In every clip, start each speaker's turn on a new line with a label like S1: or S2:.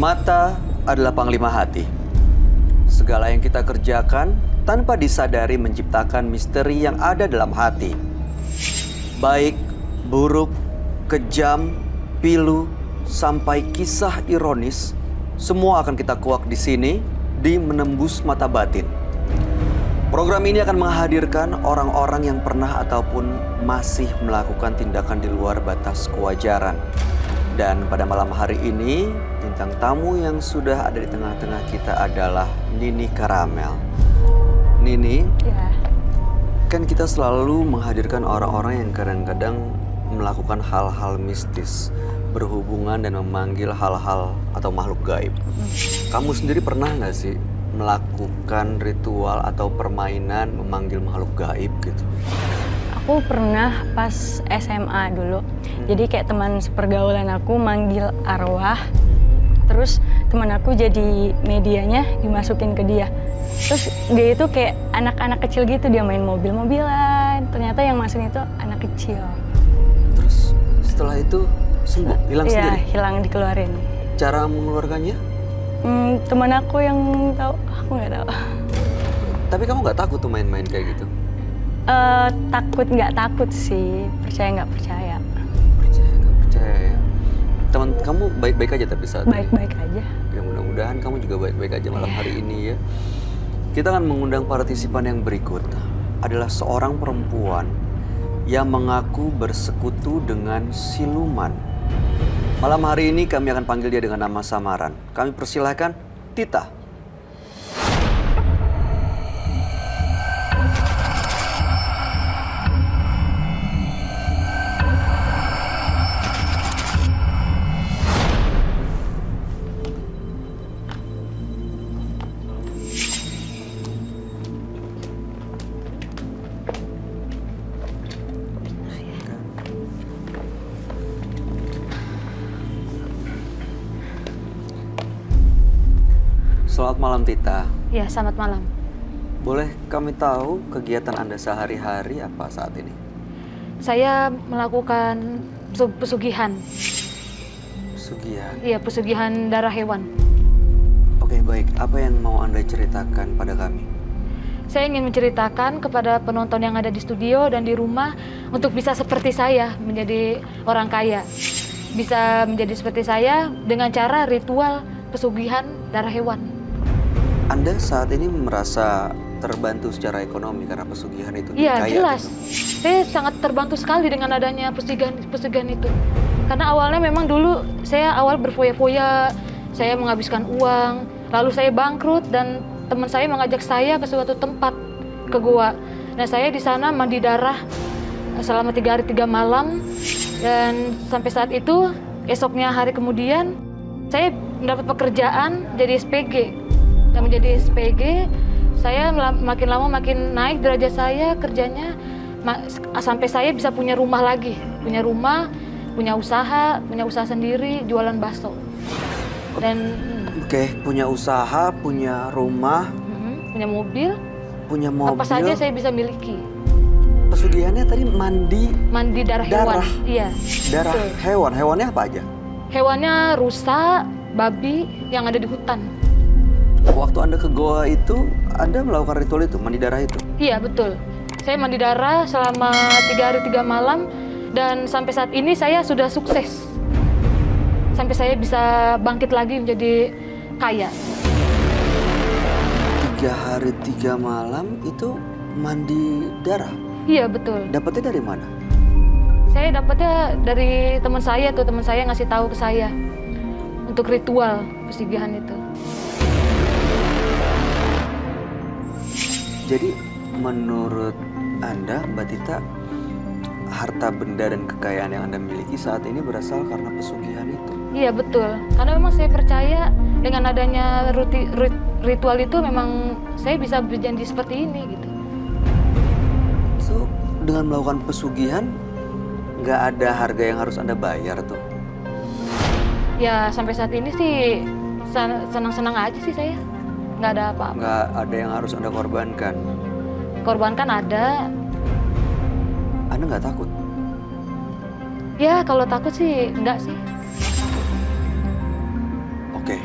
S1: Mata adalah panglima hati. Segala yang kita kerjakan tanpa disadari menciptakan misteri yang ada dalam hati. Baik, buruk, kejam, pilu, sampai kisah ironis, semua akan kita kuak di sini di Menembus Mata Batin. Program ini akan menghadirkan orang-orang yang pernah ataupun masih melakukan tindakan di luar batas kewajaran. Dan pada malam hari ini, bintang tamu yang sudah ada di tengah-tengah kita adalah Nini Karamel. Nini,
S2: Ya.
S1: kan kita selalu menghadirkan orang-orang yang kadang-kadang melakukan hal-hal mistis, berhubungan dan memanggil hal-hal atau makhluk gaib. Kamu sendiri pernah nggak sih melakukan ritual atau permainan memanggil makhluk gaib gitu?
S2: Aku pernah pas SMA dulu. Jadi kayak teman sepergaulan aku manggil arwah. Terus teman aku jadi medianya dimasukin ke dia. Terus dia itu kayak anak-anak kecil gitu, dia main mobil-mobilan. Ternyata yang masuk itu anak kecil.
S1: Terus setelah itu sembuh, hilang sendiri?
S2: Iya, hilang dikeluarin.
S1: Cara mengeluarkannya?
S2: Teman aku yang tahu, aku nggak tahu.
S1: Tapi kamu nggak takut tuh main-main kayak gitu?
S2: Takut nggak takut sih, percaya nggak percaya.
S1: Percaya nggak percaya ya? Teman kamu baik-baik aja tapi saat ini?
S2: Baik-baik aja.
S1: Ya mudah-mudahan kamu juga baik-baik aja malam hari ini ya. Kita akan mengundang partisipan yang berikut. Adalah seorang perempuan yang mengaku bersekutu dengan siluman. Malam hari ini kami akan panggil dia dengan nama samaran. Kami persilahkan Tita. Selamat malam Tita.
S3: Ya, selamat malam.
S1: Boleh kami tahu kegiatan Anda sehari-hari apa saat ini?
S3: Saya melakukan pesugihan.
S1: Pesugihan?
S3: Iya, pesugihan darah hewan.
S1: Oke, baik. Apa yang mau Anda ceritakan pada kami?
S3: Saya ingin menceritakan kepada penonton yang ada di studio dan di rumah untuk bisa seperti saya, menjadi orang kaya. Bisa menjadi seperti saya dengan cara ritual pesugihan darah hewan.
S1: Anda saat ini merasa terbantu secara ekonomi karena pesugihan itu?
S3: Iya,
S1: kaya
S3: jelas.
S1: gitu?
S3: Saya sangat terbantu sekali dengan adanya pesugihan itu. Karena awalnya memang dulu saya awal berfoya-foya, saya menghabiskan uang, lalu saya bangkrut dan teman saya mengajak saya ke suatu tempat, ke gua. Nah, saya di sana mandi darah selama 3 hari 3 malam, dan sampai saat itu esoknya hari kemudian saya mendapat pekerjaan jadi SPG. Dan menjadi SPG, saya makin lama makin naik derajat saya kerjanya, sampai saya bisa punya rumah lagi, punya rumah, punya usaha sendiri, jualan bakso. Dan
S1: Oke, punya usaha, punya rumah,
S3: punya mobil, apa saja saya bisa miliki.
S1: Pesugihannya tadi
S3: Mandi darah hewan. Iya.
S1: Darah
S3: betul.
S1: hewan. Hewannya apa aja?
S3: Hewannya rusa, babi yang ada di hutan.
S1: Waktu Anda ke goa itu, Anda melakukan ritual itu, mandi darah itu?
S3: Iya, betul. Saya mandi darah selama 3 hari 3 malam, dan sampai saat ini saya sudah sukses. Sampai saya bisa bangkit lagi menjadi kaya.
S1: 3 hari 3 malam itu mandi darah?
S3: Iya, betul.
S1: Dapatnya dari mana?
S3: Saya dapatnya dari teman saya ngasih tahu ke saya untuk ritual pesugihan itu.
S1: Jadi menurut Anda, Mbak Tita, harta benda dan kekayaan yang Anda miliki saat ini berasal karena pesugihan itu?
S3: Iya, betul. Karena memang saya percaya dengan adanya ritual itu memang saya bisa berjanji seperti ini gitu.
S1: So, dengan melakukan pesugihan, nggak ada harga yang harus Anda bayar tuh?
S3: Ya, sampai saat ini sih senang-senang aja sih saya. Nggak ada apa-apa.
S1: Nggak ada yang harus Anda korbankan?
S3: Korban kan ada.
S1: Anda nggak takut?
S3: Ya, kalau takut sih enggak sih.
S1: Oke,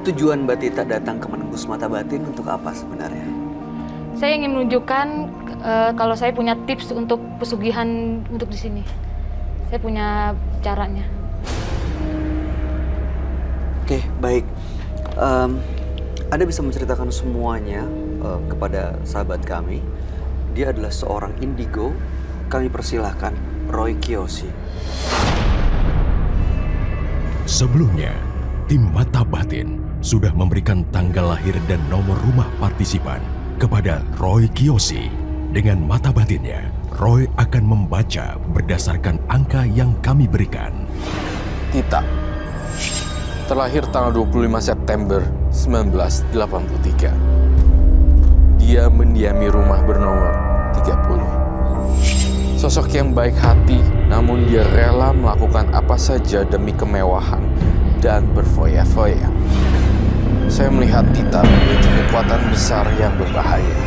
S1: Tujuan Mbak Tita datang ke Menembus Mata Batin untuk apa sebenarnya?
S3: Saya ingin menunjukkan kalau saya punya tips untuk pesugihan untuk di sini. Saya punya caranya.
S1: Oke, baik. Anda bisa menceritakan semuanya kepada sahabat kami. Dia adalah seorang indigo. Kami persilahkan Roy Kiyoshi.
S4: Sebelumnya, tim Mata Batin sudah memberikan tanggal lahir dan nomor rumah partisipan kepada Roy Kiyoshi. Dengan mata batinnya, Roy akan membaca berdasarkan angka yang kami berikan.
S5: Tita, terlahir tanggal 25 September 1983. Dia mendiami rumah bernomor 30. Sosok yang baik hati, namun dia rela melakukan apa saja demi kemewahan dan berfoya-foya. Saya melihat Tita memiliki kekuatan besar yang berbahaya.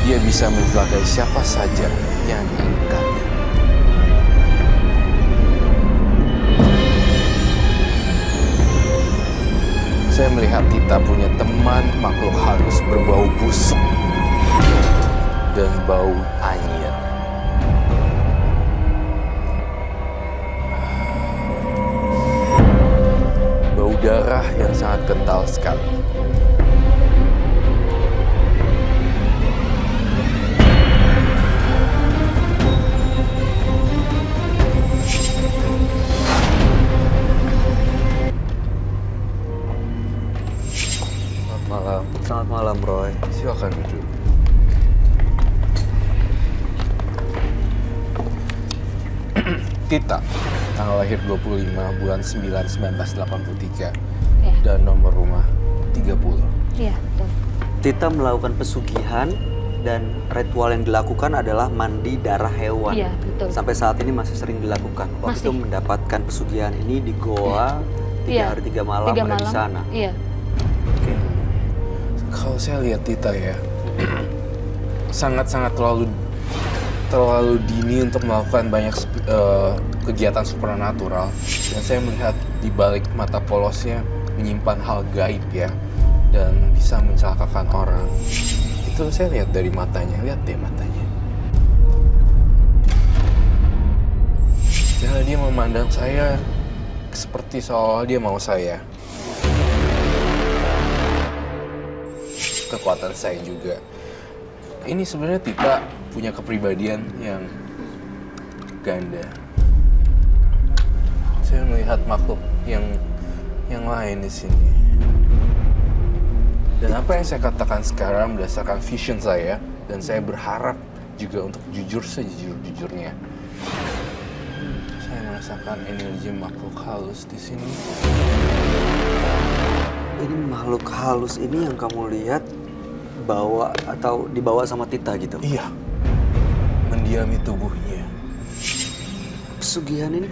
S5: Dia bisa mencelakai siapa saja yang diinginkannya. Saya melihat Tita punya teman makhluk halus berbau busuk dan bau anyir. Bau darah yang sangat kental sekali. Malam.
S1: Selamat malam, Roy.
S5: Silakan duduk. Tita, tanggal lahir 25 bulan 9 1983
S3: Ya.
S5: dan nomor rumah 30.
S3: Iya, betul.
S1: Tita melakukan pesugihan dan ritual yang dilakukan adalah mandi darah hewan.
S3: Iya, betul.
S1: Sampai saat ini masih sering dilakukan. Waktu
S3: Masih.
S1: itu mendapatkan pesugihan ini di goa 3
S3: Iya,
S1: hari 3 malam
S3: 3
S1: ada di
S3: malam.
S1: sana.
S3: Iya.
S1: Oke.
S5: Kalau saya lihat Tita ya, sangat-sangat terlalu dini untuk melakukan banyak kegiatan supernatural. Dan saya melihat di balik mata polosnya menyimpan hal gaib ya, dan bisa mencelakakan orang. Itu saya lihat dari matanya, lihat deh matanya. Cara dia memandang saya seperti seolah dia mau saya. Kekuatan saya juga. Ini sebenarnya Tita punya kepribadian yang ganda. Saya melihat makhluk yang lain di sini. Dan apa yang saya katakan sekarang berdasarkan vision saya, dan saya berharap juga untuk jujur sejujur-jujurnya. Saya merasakan energi makhluk halus di sini.
S1: Ini makhluk halus ini yang kamu lihat bawa atau dibawa sama Tita gitu?
S5: Iya, mendiami tubuhnya.
S1: Pesugihan ini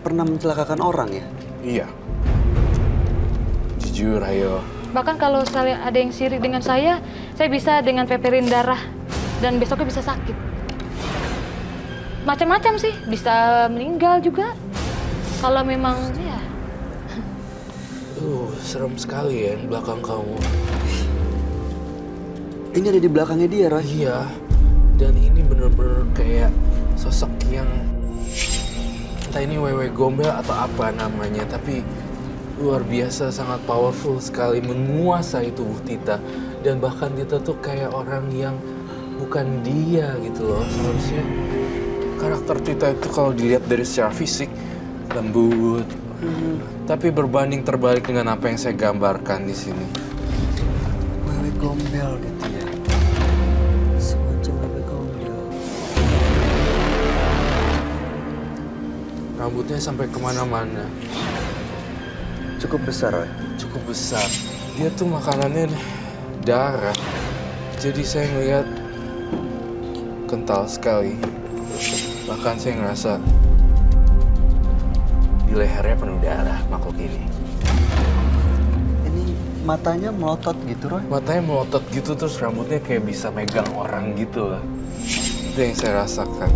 S1: pernah mencelakakan orang ya?
S5: Iya. Jujur, ayo.
S3: Bahkan kalau ada yang sirik dengan saya bisa dengan peperin darah dan besoknya bisa sakit. Macam-macam sih, bisa meninggal juga. Kalau memang ya.
S5: Serem sekali ya yang belakang kamu.
S1: Ini ada di belakangnya dia, Roy.
S5: Iya. Dan ini bener-bener kayak sosok yang entah ini wewe gombel atau apa namanya, tapi luar biasa, sangat powerful sekali, menguasai tubuh Tita. Dan bahkan Tita tuh kayak orang yang bukan dia gitu loh. Seharusnya karakter Tita itu kalau dilihat dari secara fisik lembut, tapi berbanding terbalik dengan apa yang saya gambarkan di sini.
S1: Wewe gombel gitu ya. Semacam wewe gombel.
S5: Rambutnya sampai kemana-mana.
S1: Cukup besar, Roy.
S5: Cukup besar. Dia tuh makanannya darah. Jadi saya ngeliat kental sekali. Bahkan saya ngerasa di lehernya penuh darah makhluk ini.
S1: Ini matanya melotot gitu, Roy.
S5: Matanya melotot gitu, terus rambutnya kayak bisa megang orang gitu lah. Itu yang saya rasakan.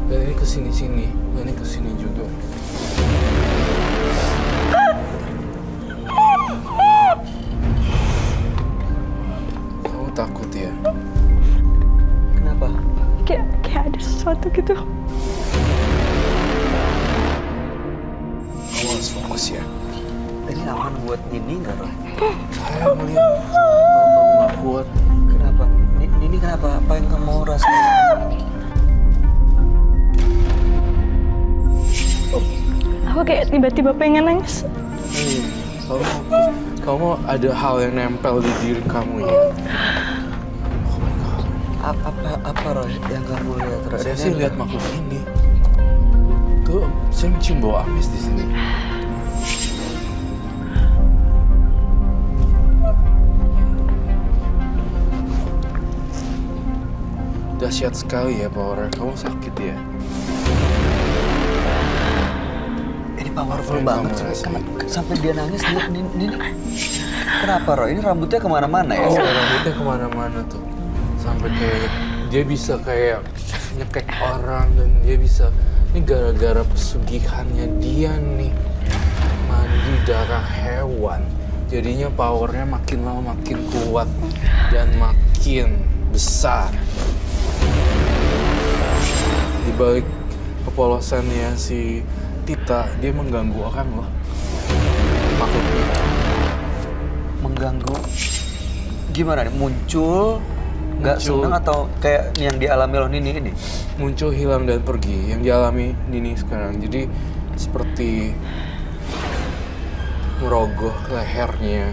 S5: Dan ini kesini-sini, dan ini kesini juga. awas ya.
S1: Ini aman buat Nini nggak, Roy?
S5: Saya melihat kalau kamu nggak kuat.
S1: Kenapa? Nini kenapa? Apa yang kamu rasain?
S2: Aku kayak tiba-tiba pengen nangis.
S5: Kamu ada hal yang nempel di diri kamu ya.
S1: Apa Roy yang kamu lihat, Roy?
S5: Saya sih lihat makhluk ini. Tuh, saya mencium bau amis di sini. Dahsyat sekali ya powernya. Kamu sakit ya?
S1: Ini powerful
S5: Apa yang
S1: banget.
S5: kamu rasain?
S1: Sampai dia nangis, Nini. Kenapa, Roy? Ini rambutnya kemana-mana ya?
S5: Oh, rambutnya kemana-mana tuh. Sampai kayak dia bisa kayak nyekek orang dan dia bisa. Ini gara-gara pesugihannya dia nih. Mandi darah hewan. Jadinya powernya makin lama makin kuat dan makin besar. Di balik kepolosannya si Tita, dia mengganggu orang loh. Makhluknya.
S1: Mengganggu. Gimana nih? Muncul, nggak
S5: Muncul.
S1: senang atau kayak yang dialami loh Nini ini?
S5: Muncul, hilang, dan pergi yang dialami Nini sekarang. Jadi seperti merogoh lehernya.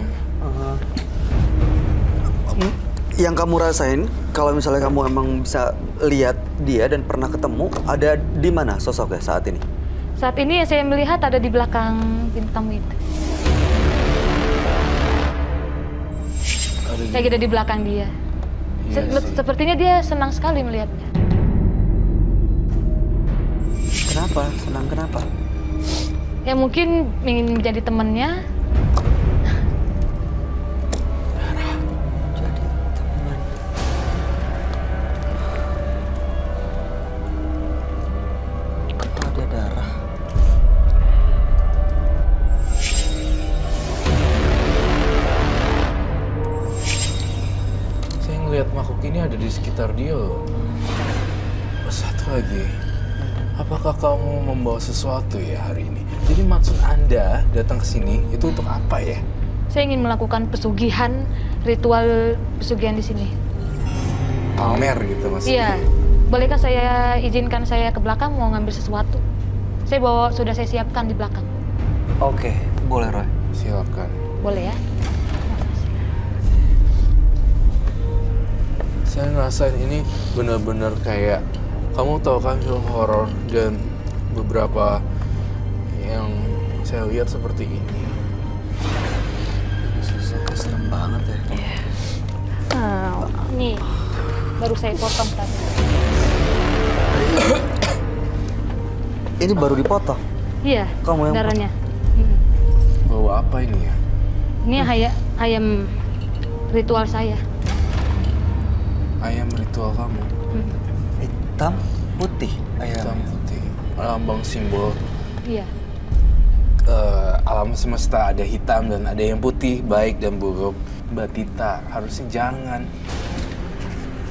S1: Yang kamu rasain, kalau misalnya kamu emang bisa lihat dia dan pernah ketemu, ada di mana sosoknya saat ini?
S3: Saat ini yang saya melihat ada di belakang pintu tamu itu.
S5: Ada di-
S3: Kayak gitu di belakang dia.
S5: Iya sih.
S3: Sepertinya dia senang sekali melihatnya.
S1: Kenapa? Senang kenapa?
S3: Ya mungkin ingin menjadi temannya.
S1: Jadi teman. Kok ada darah?
S5: Saya ngelihat makhluk ini ada di sekitar dia loh. Satu lagi, apakah kamu membawa sesuatu ya hari ini? Jadi maksud Anda datang ke sini itu untuk apa ya?
S3: Saya ingin melakukan pesugihan, ritual pesugihan di sini.
S5: Pamer gitu maksudnya?
S3: Iya. Bolehkah saya izinkan saya ke belakang mau ngambil sesuatu? Saya sudah saya siapkan di belakang.
S1: Oke, boleh Roy.
S5: Silakan.
S3: Boleh ya?
S5: Saya ngerasain ini benar-benar kayak, kamu tahu kan film horor dan beberapa yang saya lihat seperti ini.
S1: Sosoknya serem banget ya.
S3: Nih, baru saya potong tadi.
S1: Ini baru dipotong.
S3: Iya,
S1: Kamu yang
S3: darahnya.
S5: Bawa apa ini ya?
S3: Ini ayam ritual saya.
S5: Ayam ritual kamu.
S1: Hitam putih
S5: Hitam
S1: ayam.
S5: putih. Lambang simbol
S3: Iya.
S5: alam semesta, ada hitam dan ada yang putih, baik dan buruk. Mbak Tita, harusnya jangan.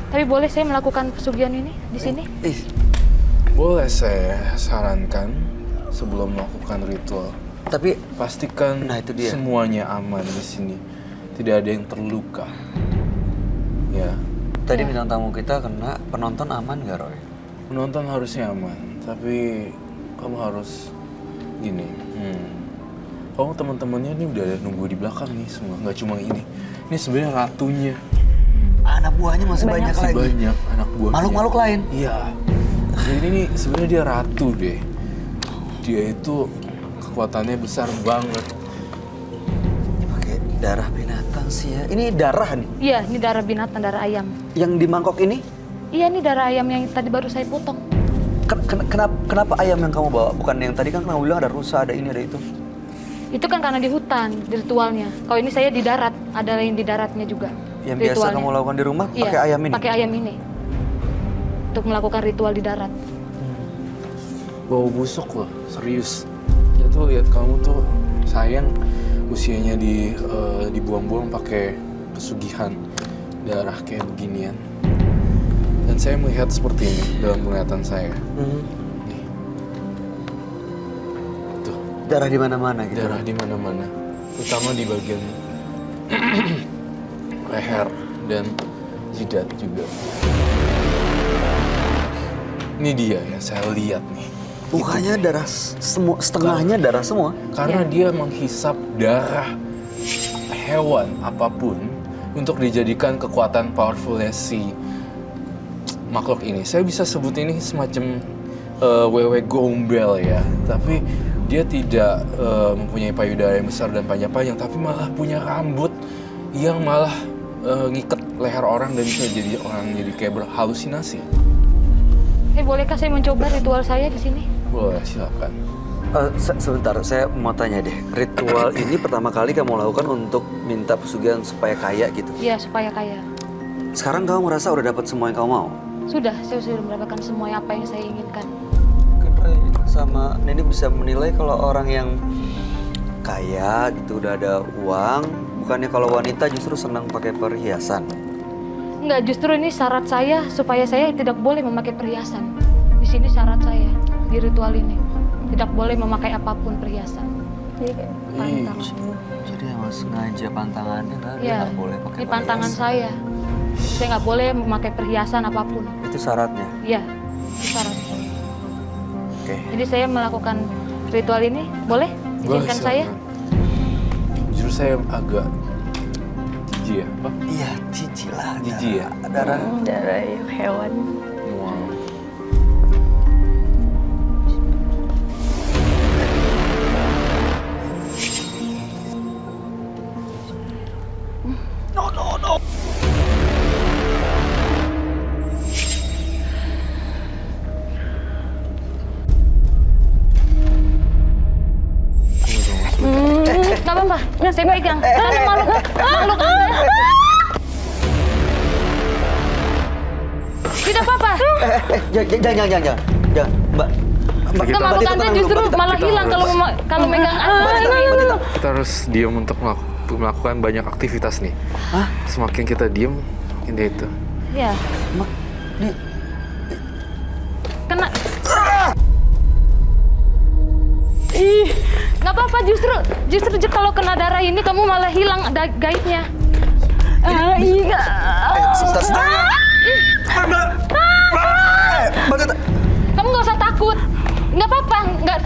S3: Tapi boleh saya melakukan pesugihan ini di sini?
S1: Ih,
S5: Boleh saya sarankan sebelum melakukan ritual,
S1: tapi
S5: pastikan
S1: Nah, itu dia.
S5: semuanya aman di sini. Tidak ada yang terluka. Ya,
S1: tadi bintang tamu kita kena, penonton aman nggak Roy?
S5: penonton harusnya aman, tapi kamu harus gini. Kamu teman-temannya ini udah nunggu di belakang nih semua, nggak cuma ini. Ini sebenarnya ratunya.
S1: Anak buahnya masih banyak,
S5: Masih
S1: lagi.
S5: banyak anak buahnya.
S1: Makhluk-makhluk lain?
S5: Iya. Jadi ini nih sebenarnya dia ratu deh. Dia itu kekuatannya besar banget.
S1: Ini pakai darah binatang sih ya. Ini darah nih.
S3: Iya, ini darah binatang, darah ayam.
S1: Yang di mangkok ini,
S3: Iya, ini darah ayam yang tadi baru saya potong.
S1: kenapa ayam yang kamu bawa? Bukan yang tadi kan kamu bilang ada rusa, ada ini, ada itu.
S3: Itu kan karena di hutan, di ritualnya. Kalau ini saya di darat, ada yang di daratnya juga.
S1: Yang biasa
S3: ritualnya.
S1: kamu lakukan di rumah
S3: Iya,
S1: pakai ayam ini?
S3: Pakai ayam ini. Untuk melakukan ritual di darat.
S5: Bau busuk loh, serius. Ya tuh lihat kamu tuh sayang usianya dibuang-buang pakai pesugihan darah kayak beginian. Dan saya melihat seperti ini dalam penglihatan saya. Nih. Tuh.
S1: Darah di mana-mana gitu.
S5: Darah di mana-mana, terutama di bagian leher dan jidat juga. Ini dia yang saya lihat nih.
S1: Mukanya darah semua, setengahnya darah semua.
S5: Karena dia menghisap darah hewan apapun untuk dijadikan kekuatan powerfulnya si makhluk ini. Saya bisa sebut ini semacam wewe gombel ya, tapi dia tidak mempunyai payudara yang besar dan panjang-panjang, tapi malah punya rambut yang malah ngikat leher orang dan bisa jadi orang jadi kayak berhalusinasi.
S3: Bolehkah saya mencoba ritual saya di sini?
S5: Boleh, silakan.
S1: Sebentar, saya mau tanya deh. Ritual ini pertama kali kamu lakukan untuk minta pesugihan supaya kaya gitu.
S3: Iya, supaya kaya.
S1: Sekarang kamu merasa udah dapat semua yang kamu mau?
S3: Sudah, saya sudah mendapatkan semua apa yang saya inginkan.
S1: Kan Ray sama Neni bisa menilai kalau orang yang kaya gitu udah ada uang, bukannya kalau wanita justru senang pakai perhiasan.
S3: Enggak, justru ini syarat saya supaya saya tidak boleh memakai perhiasan. Di sini syarat saya di ritual ini tidak boleh memakai apapun perhiasan.
S2: Jadi kayak pantang.
S1: Jadi emang sengaja pantangannya kan dia
S3: Iya,
S1: nggak boleh pakai
S3: ini pantangan
S1: perhiasan.
S3: saya. Saya nggak boleh memakai perhiasan apapun.
S1: Itu syaratnya.
S3: Iya, itu syarat.
S1: Oke.
S3: Jadi saya melakukan ritual ini, boleh? Izinkan saya?
S5: Jujur saya agak jijik ya, Pak.
S1: Iya, cici lah.
S5: Jijik ya?
S1: Darah.
S2: Darah hewan.
S5: Wow.
S3: Nggak apa-apa, saya pegang. Karena makhluk Anda. Tidak apa-apa.
S1: Jangan. Mbak.
S3: Nggak, makhluk Anda justru malah hilang kalau megang Anda.
S5: Kita harus diam untuk melakukan banyak aktivitas nih.
S1: Hah?
S5: Semakin kita diam, ini itu.
S3: Ya, kena. Nggak apa-apa, justru kalau kena darah ini kamu malah hilang gaibnya.
S2: Iya.
S1: Sebentar.
S3: Kamu nggak usah takut. Nggak apa-apa, nggak.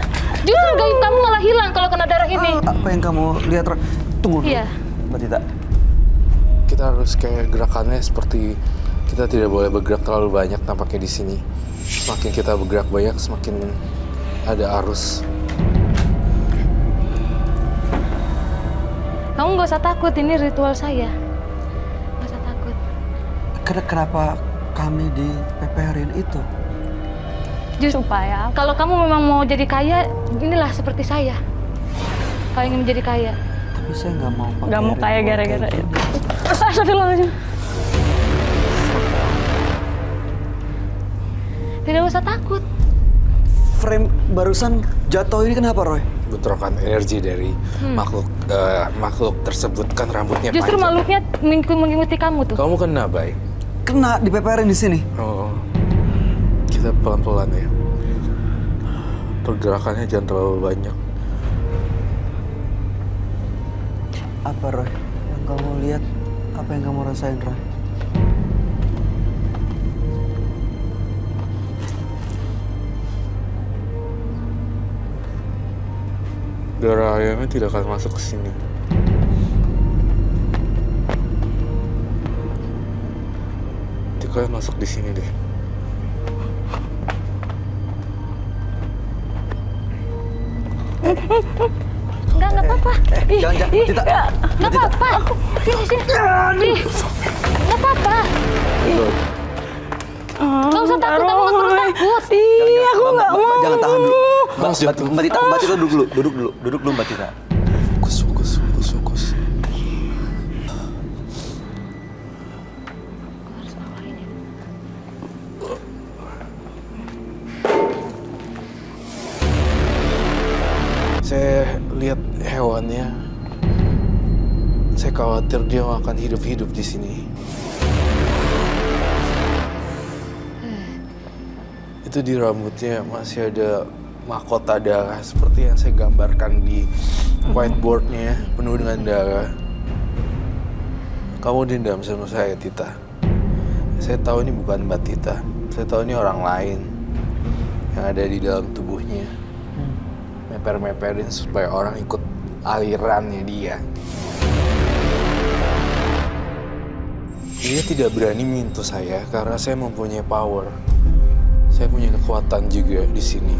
S3: Justru gaib kamu malah hilang kalau kena darah ini.
S1: Apa yang kamu lihat? Tunggu dulu.
S3: Iya.
S1: Mbak Tita.
S5: Kita harus kayak gerakannya seperti kita tidak boleh bergerak terlalu banyak tampaknya di sini. Semakin kita bergerak banyak, semakin ada arus.
S3: Kamu nggak usah takut, ini ritual saya. Nggak usah takut.
S1: Kenapa kami di PPR-in itu?
S2: Supaya
S3: Kalau kamu memang mau jadi kaya, inilah seperti saya. Kalau ingin menjadi kaya.
S1: Tapi saya nggak mau pakai
S2: nggak mau kaya
S1: ritual
S2: gara-gara
S1: kayak
S2: itu.
S1: gitu.
S2: Astagfirullahaladzim.
S3: Tidak usah takut.
S1: Frame barusan jatuh ini kenapa, Roy?
S5: Bentrokan energi dari makhluk tersebut kan rambutnya
S3: Justru
S5: panjang.
S3: makhluknya mengikuti kamu tuh.
S5: Kamu kena, Bay?
S1: Kena di PPR-in di sini.
S5: Oh, kita pelan-pelan ya. Pergerakannya jangan terlalu banyak.
S1: Apa, Roy? Yang kamu lihat, apa yang kamu rasain, Roy?
S5: Darah ayamnya tidak akan masuk ke sini. Kalian masuk di sini deh.
S3: Enggak apa-apa.
S1: Jangan, Tita.
S3: Nggak apa-apa. Sini. Nggak apa-apa. Nggak usah takut, kamu nggak perlu takut.
S2: Iya, aku nggak mau.
S1: Jangan tahan dulu.
S5: Mas, jatuh.
S1: Mbak Tita duduk dulu, Mbak Tita.
S5: Fokus. Saya lihat hewannya. Saya khawatir dia akan hidup-hidup di sini. Itu di rambutnya masih ada mahkota darah seperti yang saya gambarkan di whiteboardnya, penuh dengan darah. Kamu dendam sama saya, Tita. Saya tahu ini bukan Mbak Tita. Saya tahu ini orang lain yang ada di dalam tubuhnya. Meper-meperin supaya orang ikut alirannya dia. Dia tidak berani menyentuh saya karena saya mempunyai power. Saya punya kekuatan juga di sini.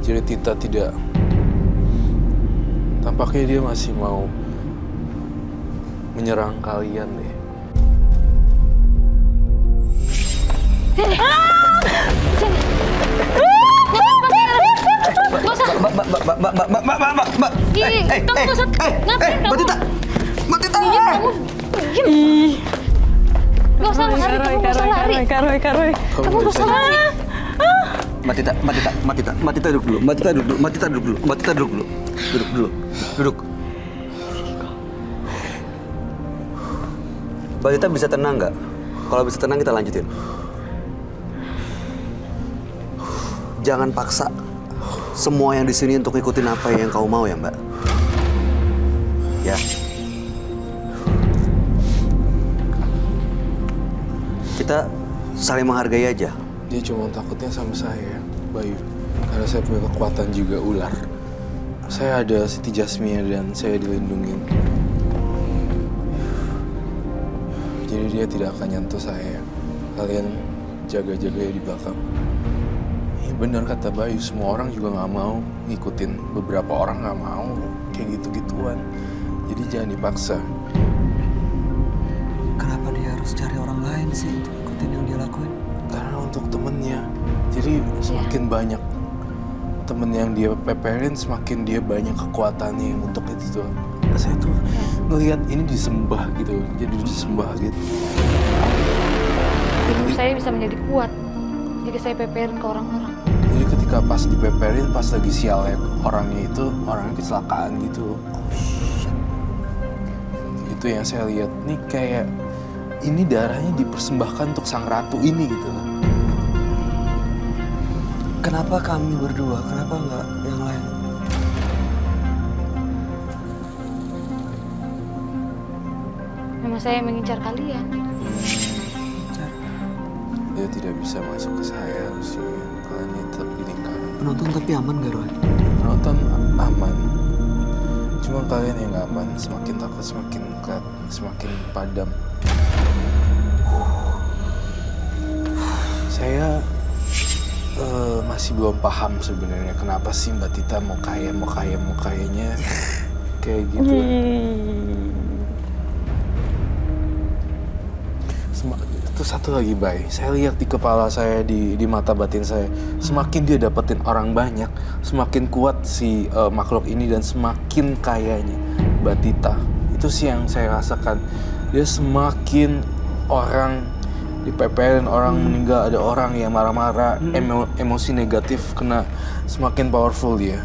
S5: Jadi Tita tidak. Tampaknya dia masih mau menyerang kalian deh.
S3: Sini. Sini. Gak usah.
S1: Mbak.
S3: Ih, kamu gak usah. Ngapain kamu?
S1: Mbak Tita. Mbak Tita.
S3: Kamu diem.
S2: Ih,
S3: Gak usah lari, kamu gak usah lari.
S2: Karoy.
S3: Kamu gak usah lari.
S1: Mbak Tita duduk dulu. Mbak Tita duduk dulu. Duduk. Mbak Tita bisa tenang nggak? Kalau bisa tenang kita lanjutin. Jangan paksa semua yang di sini untuk ikutin apa yang kau mau ya, Mbak. Ya. Kita saling menghargai aja.
S5: Dia cuma takutnya sama saya, Bayu. Karena saya punya kekuatan juga ular. Saya ada Siti Jasmia dan saya dilindungin. Jadi dia tidak akan nyentuh saya. Kalian jaga-jaga ya di belakang. Ya benar kata Bayu, semua orang juga nggak mau ngikutin. Beberapa orang nggak mau kayak gitu-gituan. Jadi jangan dipaksa.
S1: Kenapa dia harus cari orang lain sih untuk ikutin yang dia lakuin?
S5: Karena untuk temennya. Jadi semakin banyak temen yang dia peperin, semakin dia banyak kekuatannya untuk itu tuh. Saya tuh ngelihat ini disembah gitu, jadi disembah gitu.
S3: Tubuh saya bisa menjadi kuat jika saya peperin ke orang-orang.
S5: Jadi ketika pas dipeperin, pas lagi sialnya orangnya kecelakaan gitu. Itu yang saya lihat. Nih kayak ini darahnya dipersembahkan untuk sang ratu ini gitu.
S1: Kenapa kami berdua? Kenapa nggak yang lain?
S3: Memang saya mengincar kalian.
S5: Dia tidak bisa masuk ke saya harusnya. Kalian ini tetap di lingkaran.
S1: Penonton tapi aman gak, Roy?
S5: Penonton aman. Cuma kalian yang nggak aman. Semakin takut, semakin padam. Saya masih belum paham sebenarnya kenapa sih Mbak Tita mau kayanya kayak gitu. Itu satu lagi, Bay. Saya lihat di kepala saya, di mata batin saya, semakin dia dapetin orang banyak, semakin kuat si makhluk ini dan semakin kayanya Mbak Tita. Itu sih yang saya rasakan. Dia semakin orang dipeperin, orang meninggal, ada orang yang marah-marah, emosi negatif kena, semakin powerful dia.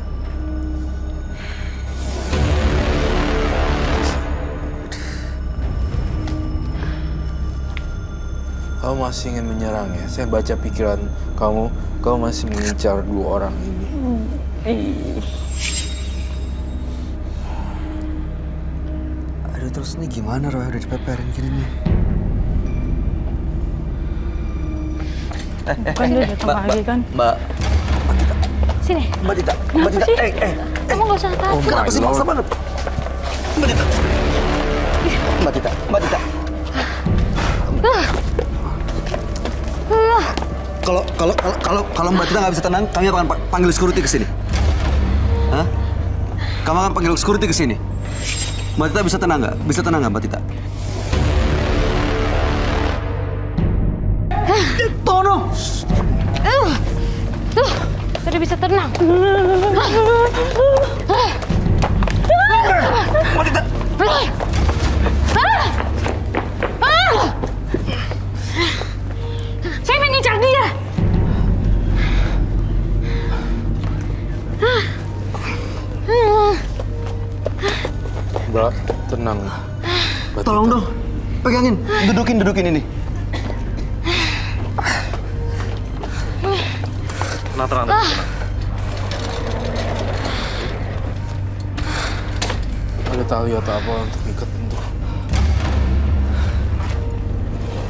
S5: Kamu masih ingin menyerang ya? Saya baca pikiran kamu masih mengincar dua orang ini.
S1: Aduh, terus ini gimana, Roy? Udah dipeperin gini nih.
S2: Kan dia datang lagi kan.
S1: Mbak
S3: Sini.
S1: Tita.
S3: Kamu gak usah takut.
S1: Kenapa sih maksa banget? Mbak Tita. Kalau Mbak Tita nggak bisa tenang, kami akan panggil security ke sini. Hah? Kamu akan panggil security ke sini. Mbak Tita bisa tenang nggak? Bisa tenang nggak, Mbak Tita? Tolong.
S3: Tuh, sudah bisa tenang.
S1: Mbak Tita.
S3: Saya mengincar dia.
S5: Mbak, tenang. Mbak
S1: Tolong
S5: Tita.
S1: dong. Pegangin. Dudukin ini.
S5: Tenang. ada tali atau apa untuk ikat untuk.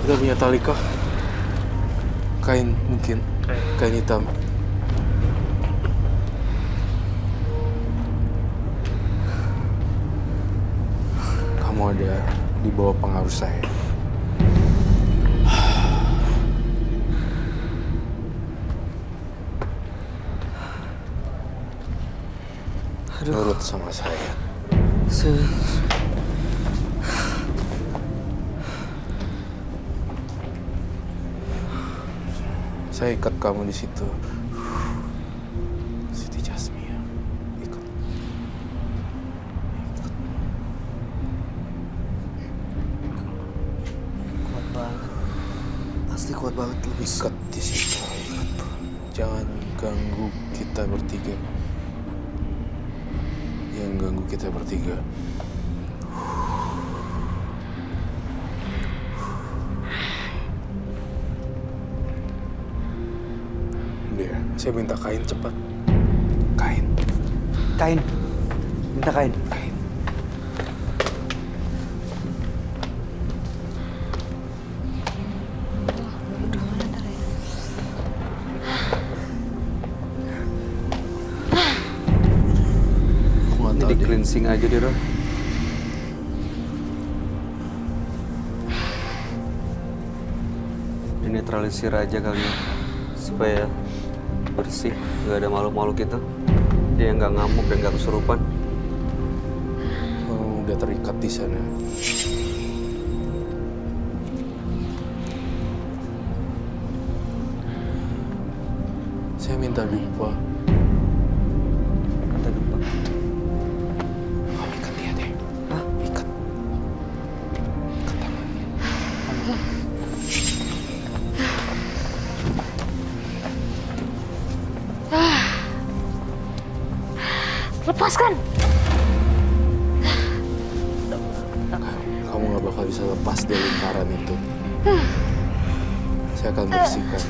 S5: Kita punya tali kah? Kain mungkin. Kain hitam. Kamu ada di bawah pengaruh saya. Nurut sama saya. Saya ikat kamu di situ. Siti Jasmia. Ikat.
S1: Kuat banget. Pasti kuat banget lu.
S5: Ikat di situ. Ikat. Jangan ganggu kita bertiga. Yang ganggu kita bertiga. Dia, saya minta kain cepat. Kain.
S1: Kain. Minta kain.
S5: Kain. Aku nggak
S1: Ini
S5: tahu
S1: di
S5: deh.
S1: cleansing aja deh, Roy. Dinetralisir aja kali ya. Supaya bersih, nggak ada makhluk-makhluk itu. Dia nggak ngamuk dan nggak kesurupan.
S5: Oh, udah terikat di sana. Saya minta dupa.
S1: Kata dupa.
S5: Kamu ikat dia deh. Hah? Ikat. Ikat tangannya.
S3: Lepaskan.
S5: Kamu nggak bakal bisa lepas dari lingkaran itu. Saya akan bersihkan.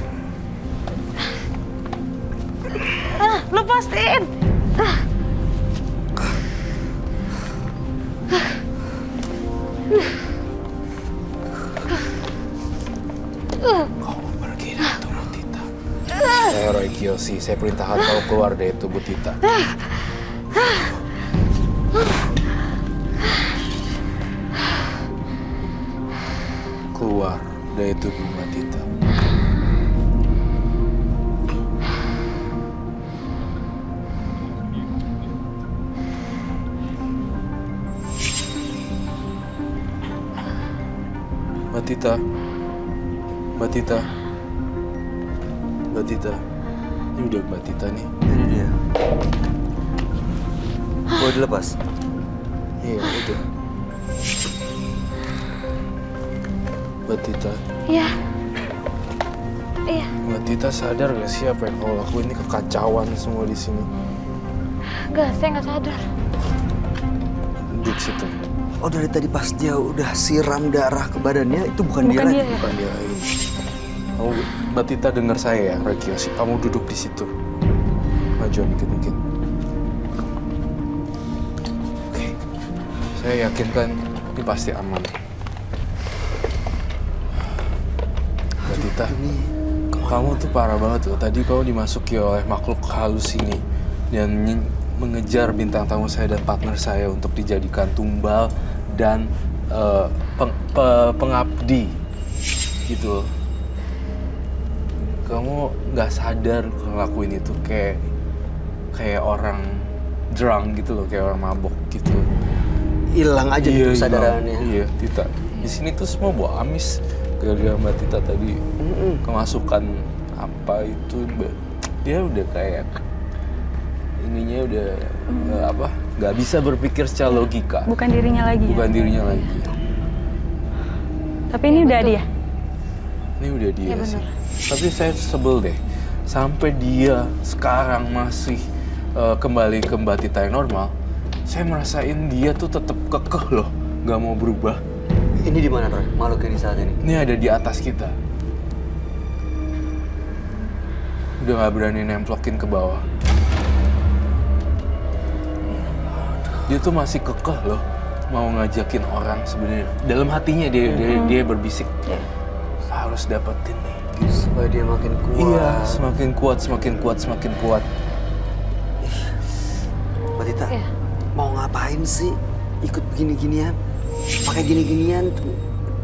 S3: Lepasin.
S5: Kamu pergi dari tubuh Tita. Saya Roy Kiyoshi. Saya perintahkan kau keluar dari tubuh Tita. Keluar dari tubuh Mbak Tita. Mbak Tita. Mbak Tita. Mbak Tita. Ini udah Mbak Tita nih.
S1: Ini dia. Boleh dilepas?
S5: Iya, udah. Mbak Tita.
S3: Iya. Iya.
S5: Mbak Tita sadar gak sih apa yang kau lakuin ini kekacauan semua di sini?
S3: Enggak, saya nggak sadar.
S5: Duduk situ.
S1: Oh, dari tadi pas dia udah siram darah ke badannya, itu bukan dia
S2: Bukan
S1: lagi.
S2: dia ya?
S5: Bukan dia lagi. Kamu, Mbak Tita dengar saya ya, Roy Kiyoshi. Kamu duduk di situ. Majuan dikit-dikit. Oke. Saya yakin kan ini pasti aman. Mbak Tita, kamu tuh parah banget loh. Tadi kamu dimasuki oleh makhluk halus ini dan mengejar bintang tamu saya dan partner saya untuk dijadikan tumbal dan pengabdi gitu. Kamu nggak sadar ngelakuin itu kayak orang drunk gitu loh, kayak orang mabok gitu.
S1: Hilang aja gitu kesadarannya.
S5: Iya, Tita. Di sini tuh semua bawa amis gara-gara Mbak Tita tadi kemasukan apa itu, dia udah kayak ininya udah nggak bisa berpikir secara logika.
S2: Bukan dirinya lagi
S5: Bukan
S2: ya?
S5: dirinya lagi.
S2: Tapi ini udah dia?
S5: Ini udah dia
S3: Iya,
S5: sih.
S3: benar.
S5: Tapi saya sebel deh. Sampai dia sekarang masih kembali ke Mbak Tita yang normal. Saya merasain dia tuh tetap kekeh loh, nggak mau berubah.
S1: Ini di mana, Roy? Makhluk ini saat ini?
S5: Ini ada di atas kita. Udah nggak berani nemplokin ke bawah. dia tuh masih kekeh loh mau ngajakin orang sebenarnya. Dalam hatinya dia berbisik harus dapetin nih.
S1: Supaya dia makin kuat.
S5: Iya, semakin kuat.
S1: Mbak Tita,
S3: Iya.
S1: mau ngapain sih ikut begini-ginian? Pakai gini-ginian,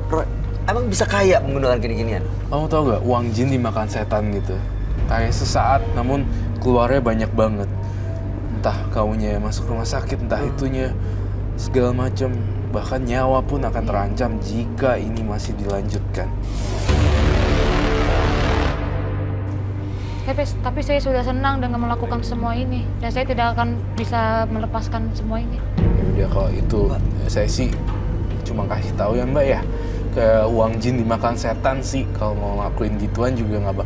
S1: Roy, emang bisa kaya menggunakan gini-ginian?
S5: Kamu tau gak, uang jin dimakan setan gitu. Kayak sesaat, namun keluarnya banyak banget. Entah kaunya masuk rumah sakit, entah itunya segala macam. Bahkan nyawa pun akan terancam jika ini masih dilanjutkan.
S3: Tapi saya sudah senang dengan melakukan semua ini. Dan saya tidak akan bisa melepaskan semua ini.
S5: Ya udah kalau itu, saya sih cuma kasih tahu ya Mbak ya. Kayak uang jin dimakan setan sih. Kalau mau ngelakuin gituan juga nggak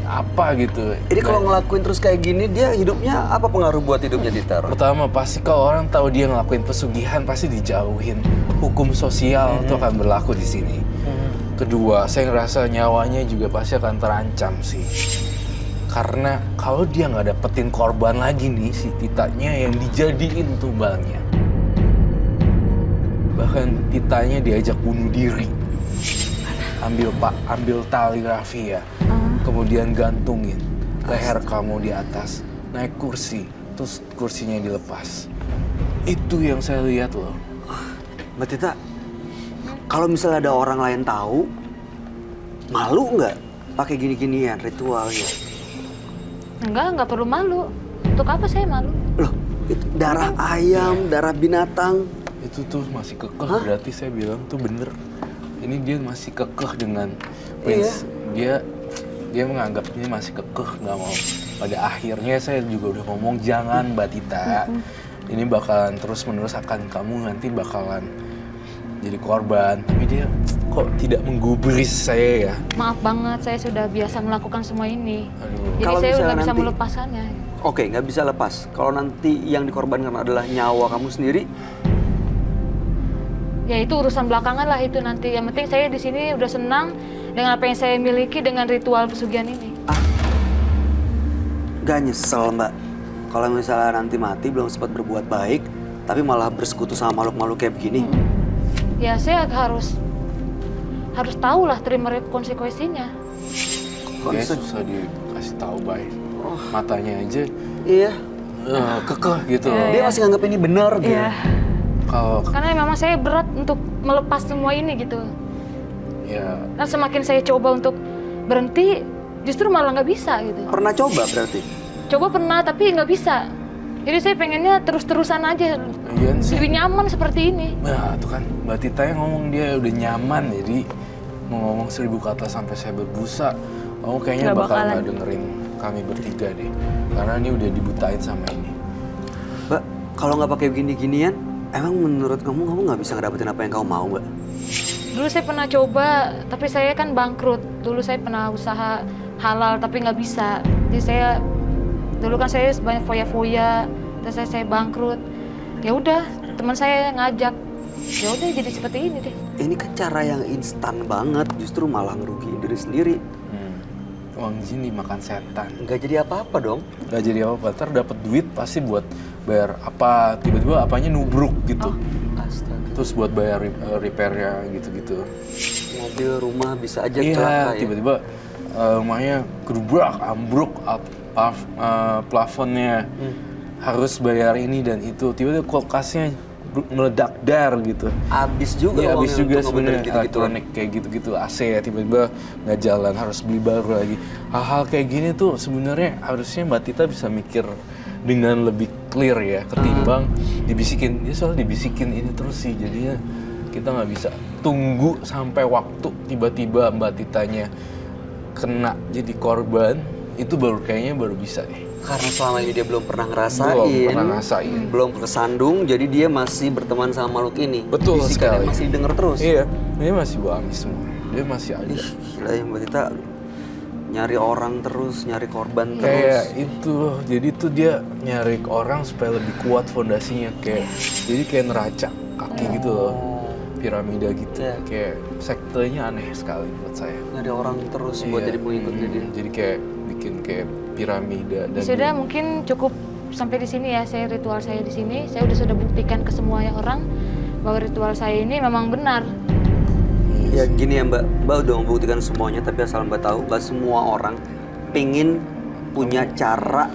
S5: apa gitu.
S1: Jadi kalau ngelakuin terus kayak gini, dia hidupnya apa pengaruh buat hidupnya Tita, Roy?
S5: Pertama, pasti kalau orang tahu dia ngelakuin pesugihan pasti dijauhin. Hukum sosial itu akan berlaku di sini. Kedua, saya ngerasa nyawanya juga pasti akan terancam sih. Karena kalau dia nggak dapetin korban lagi nih, si Titanya yang dijadiin tumbalnya. Bahkan Titanya diajak bunuh diri. Ambil tali rafia, kemudian gantungin leher kamu di atas, naik kursi, terus kursinya dilepas. Itu yang saya lihat loh.
S1: Mbak Tita, kalau misalnya ada orang lain tahu, malu nggak pakai gini-ginian ritualnya?
S3: Enggak perlu malu. Untuk apa saya malu?
S1: Loh, itu darah ayam, darah binatang.
S5: Itu tuh masih kekeh, berarti saya bilang tuh bener. Ini dia masih kekeh dengan Prince. Dia menganggap ini masih kekeh, nggak mau. Pada akhirnya saya juga udah ngomong, jangan Mbak Tita. Ini bakalan terus-menerus akan kamu nanti bakalan jadi korban. Tapi dia kok tidak menggubris saya ya.
S3: Maaf banget, saya sudah biasa melakukan semua ini.
S5: Aduh.
S3: Jadi
S1: Kalau
S3: saya
S1: misalnya
S3: udah bisa
S1: nanti-
S3: melepaskannya.
S1: Oke, nggak bisa lepas. Kalau nanti yang dikorbankan adalah nyawa kamu sendiri,
S3: Ya itu urusan belakangan lah itu nanti. Yang penting saya di sini udah senang dengan apa yang saya miliki dengan ritual pesugihan ini.
S1: nggak nyesel Mbak. Kalau misalnya nanti mati belum sempat berbuat baik, tapi malah bersekutu sama makhluk-makhluk kayak begini.
S3: Ya saya harus tahu lah terima konsekuensinya.
S5: Kayak susah dikasih tahu baik. Matanya aja
S1: Iya,
S5: kekeh gitu loh.
S1: dia masih nganggap ini benar gitu.
S2: Iya.
S5: Kalau
S3: Karena memang saya berat untuk melepas semua ini gitu.
S5: ya
S3: Dan semakin saya coba untuk berhenti, justru malah nggak bisa gitu.
S1: Pernah coba berarti?
S3: Coba pernah tapi nggak bisa. Jadi saya pengennya terus-terusan aja.
S5: iya sih.
S3: Lebih nyaman seperti ini.
S5: Nah, itu kan Mbak Tita yang ngomong dia udah nyaman, jadi mau ngomong 1000 kata sampai saya berbusa, kamu kayaknya
S2: Nggak
S5: bakal
S2: bakalan.
S5: nggak dengerin kami bertiga deh, karena ini udah dibutain sama ini.
S1: Mbak, kalau nggak pakai gini-ginian, emang menurut kamu nggak bisa ngedapetin apa yang kamu mau, Mbak?
S3: Dulu saya pernah coba, tapi saya kan bangkrut. Dulu saya pernah usaha halal, tapi nggak bisa. Jadi dulu kan saya banyak foya-foya, terus saya bangkrut. Ya udah, teman saya ngajak. Ya udah jadi seperti ini deh.
S1: Ini kan cara yang instan banget, justru malah ngerugiin diri sendiri.
S5: Uang jin dimakan setan.
S1: Nggak jadi apa-apa dong.
S5: Nggak jadi apa-apa, ntar dapet duit pasti buat bayar apa, tiba-tiba apanya nubruk gitu.
S1: Astaga.
S5: Terus buat bayar repairnya gitu-gitu.
S1: Mobil, rumah bisa aja
S5: Iya,
S1: celaka ya.
S5: tiba-tiba rumahnya gerubrak, ambruk, plafonnya harus bayar ini dan itu. Tiba-tiba kulkasnya meledak dar gitu.
S1: Abis juga
S5: Iya, habis
S1: uangnya
S5: juga
S1: untuk
S5: sebenarnya
S1: ngebenerin gitu-gitu.
S5: elektronik kayak gitu-gitu, AC ya tiba-tiba nggak jalan, harus beli baru lagi. Hal-hal kayak gini tuh sebenarnya harusnya Mbak Tita bisa mikir dengan lebih clear ya, ketimbang dibisikin. Dia soal dibisikin ini terus sih, jadinya kita nggak bisa tunggu sampai waktu tiba-tiba Mbak Titanya kena jadi korban, itu kayaknya baru bisa deh.
S1: Karena selama ini dia belum pernah ngerasain.
S5: Belum pernah ngerasain.
S1: Belum kesandung, jadi dia masih berteman sama makhluk ini.
S5: Betul
S1: Bisikannya
S5: sekali.
S1: masih denger terus.
S5: Iya, ini masih wangi semua. Dia masih ada.
S1: Ih, gila ya Mbak Tita. Nyari orang terus, nyari korban
S5: Kayak
S1: terus.
S5: itu, jadi tuh dia nyari orang supaya lebih kuat fondasinya, jadi kayak neraca kaki gitu loh, piramida gitu.
S1: Iya.
S5: Kayak sektenya aneh sekali buat saya.
S1: Nyari orang terus buat
S5: Iya.
S1: jadi pengikutnya dia.
S5: Jadi kayak bikin kayak piramida dan
S3: Sudah mungkin cukup sampai di sini ya. Saya ritual saya di sini. Saya sudah buktikan ke semua orang bahwa ritual saya ini memang benar.
S1: Ya gini ya Mbak, Mbak udah membuktikan semuanya, tapi asal Mbak tahu, Mbak semua orang pingin punya cara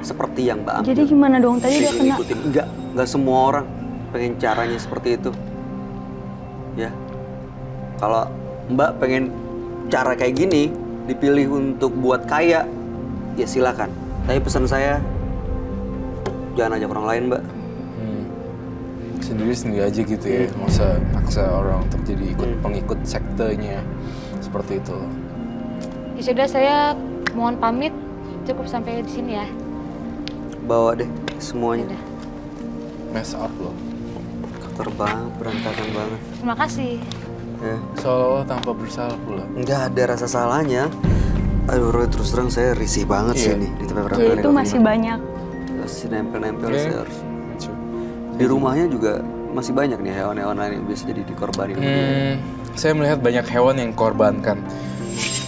S1: seperti yang Mbak ambil.
S2: Jadi gimana dong? Tadi udah
S1: Pengen
S2: kena.
S1: ikutin. Enggak semua orang pengen caranya seperti itu. Ya, kalau Mbak pengen cara kayak gini, dipilih untuk buat kaya, ya silakan. Tapi pesan saya, jangan ajak orang lain Mbak.
S5: Sendiri aja gitu ya, masa maksa orang untuk jadi pengikut sektenya seperti itu.
S3: Ya sudah, saya mohon pamit, cukup sampai di sini ya.
S1: Bawa deh semuanya.
S3: Udah.
S5: Mess up loh.
S1: Kotor banget, berantakan banget.
S3: Terima kasih.
S1: Ya.
S5: Seolah-olah tanpa bersalah pula.
S1: Nggak ada rasa salahnya. Aduh Roy, terus terang saya risih banget sih
S5: Iya.
S1: ini di tempat
S2: Ya itu masih banyak.
S1: Masih nempel-nempel
S5: Oke.
S1: saya harus. Di rumahnya juga masih banyak nih hewan-hewan lain yang bisa jadi dikorbanin.
S5: Saya melihat banyak hewan yang korbankan.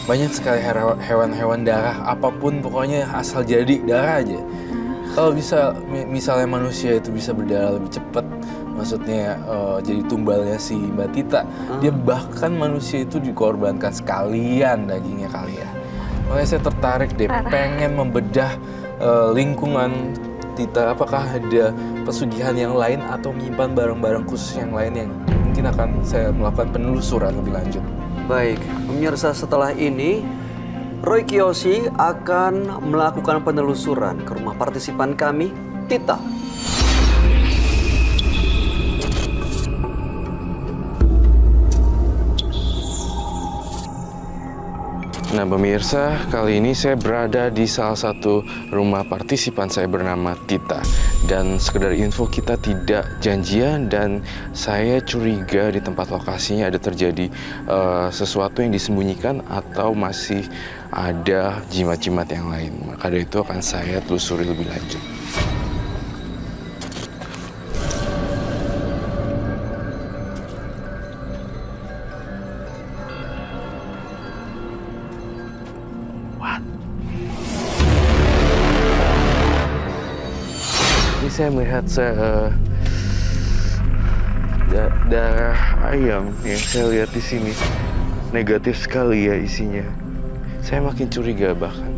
S5: Banyak sekali hewan-hewan darah, apapun pokoknya asal jadi darah aja. Kalau bisa, misalnya manusia itu bisa berdarah lebih cepat, maksudnya jadi tumbalnya si Mbak Tita, dia bahkan manusia itu dikorbankan sekalian dagingnya kali ya. Makanya saya tertarik deh, pengen membedah lingkungan Tita. Apakah ada pesugihan yang lain atau menyimpan barang-barang khusus yang lain yang mungkin akan saya melakukan penelusuran lebih lanjut.
S1: Baik, pemirsa, setelah ini Roy Kiyoshi akan melakukan penelusuran ke rumah partisipan kami, Tita.
S5: Nah pemirsa, kali ini saya berada di salah satu rumah partisipan saya bernama Tita. Dan sekedar info, kita tidak janjian dan saya curiga di tempat lokasinya ada terjadi sesuatu yang disembunyikan atau masih ada jimat-jimat yang lain. Maka dari itu akan saya telusuri lebih lanjut. Ini saya melihat darah ayam yang saya lihat di sini negatif sekali ya isinya. Saya makin curiga bahkan.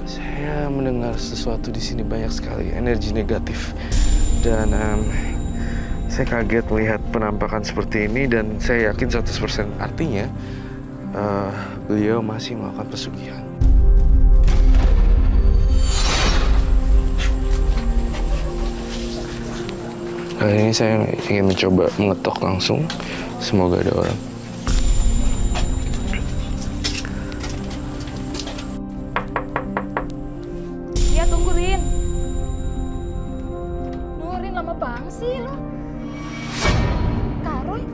S5: Saya mendengar sesuatu di sini banyak sekali energi negatif dan saya kaget melihat penampakan seperti ini dan saya yakin 100% artinya beliau masih melakukan pesugihan. Kali ini saya ingin mencoba mengetok langsung. Semoga ada orang.
S3: Ya tunggu Rin. Duh Rin, lama banget sih lo. Kak Roy,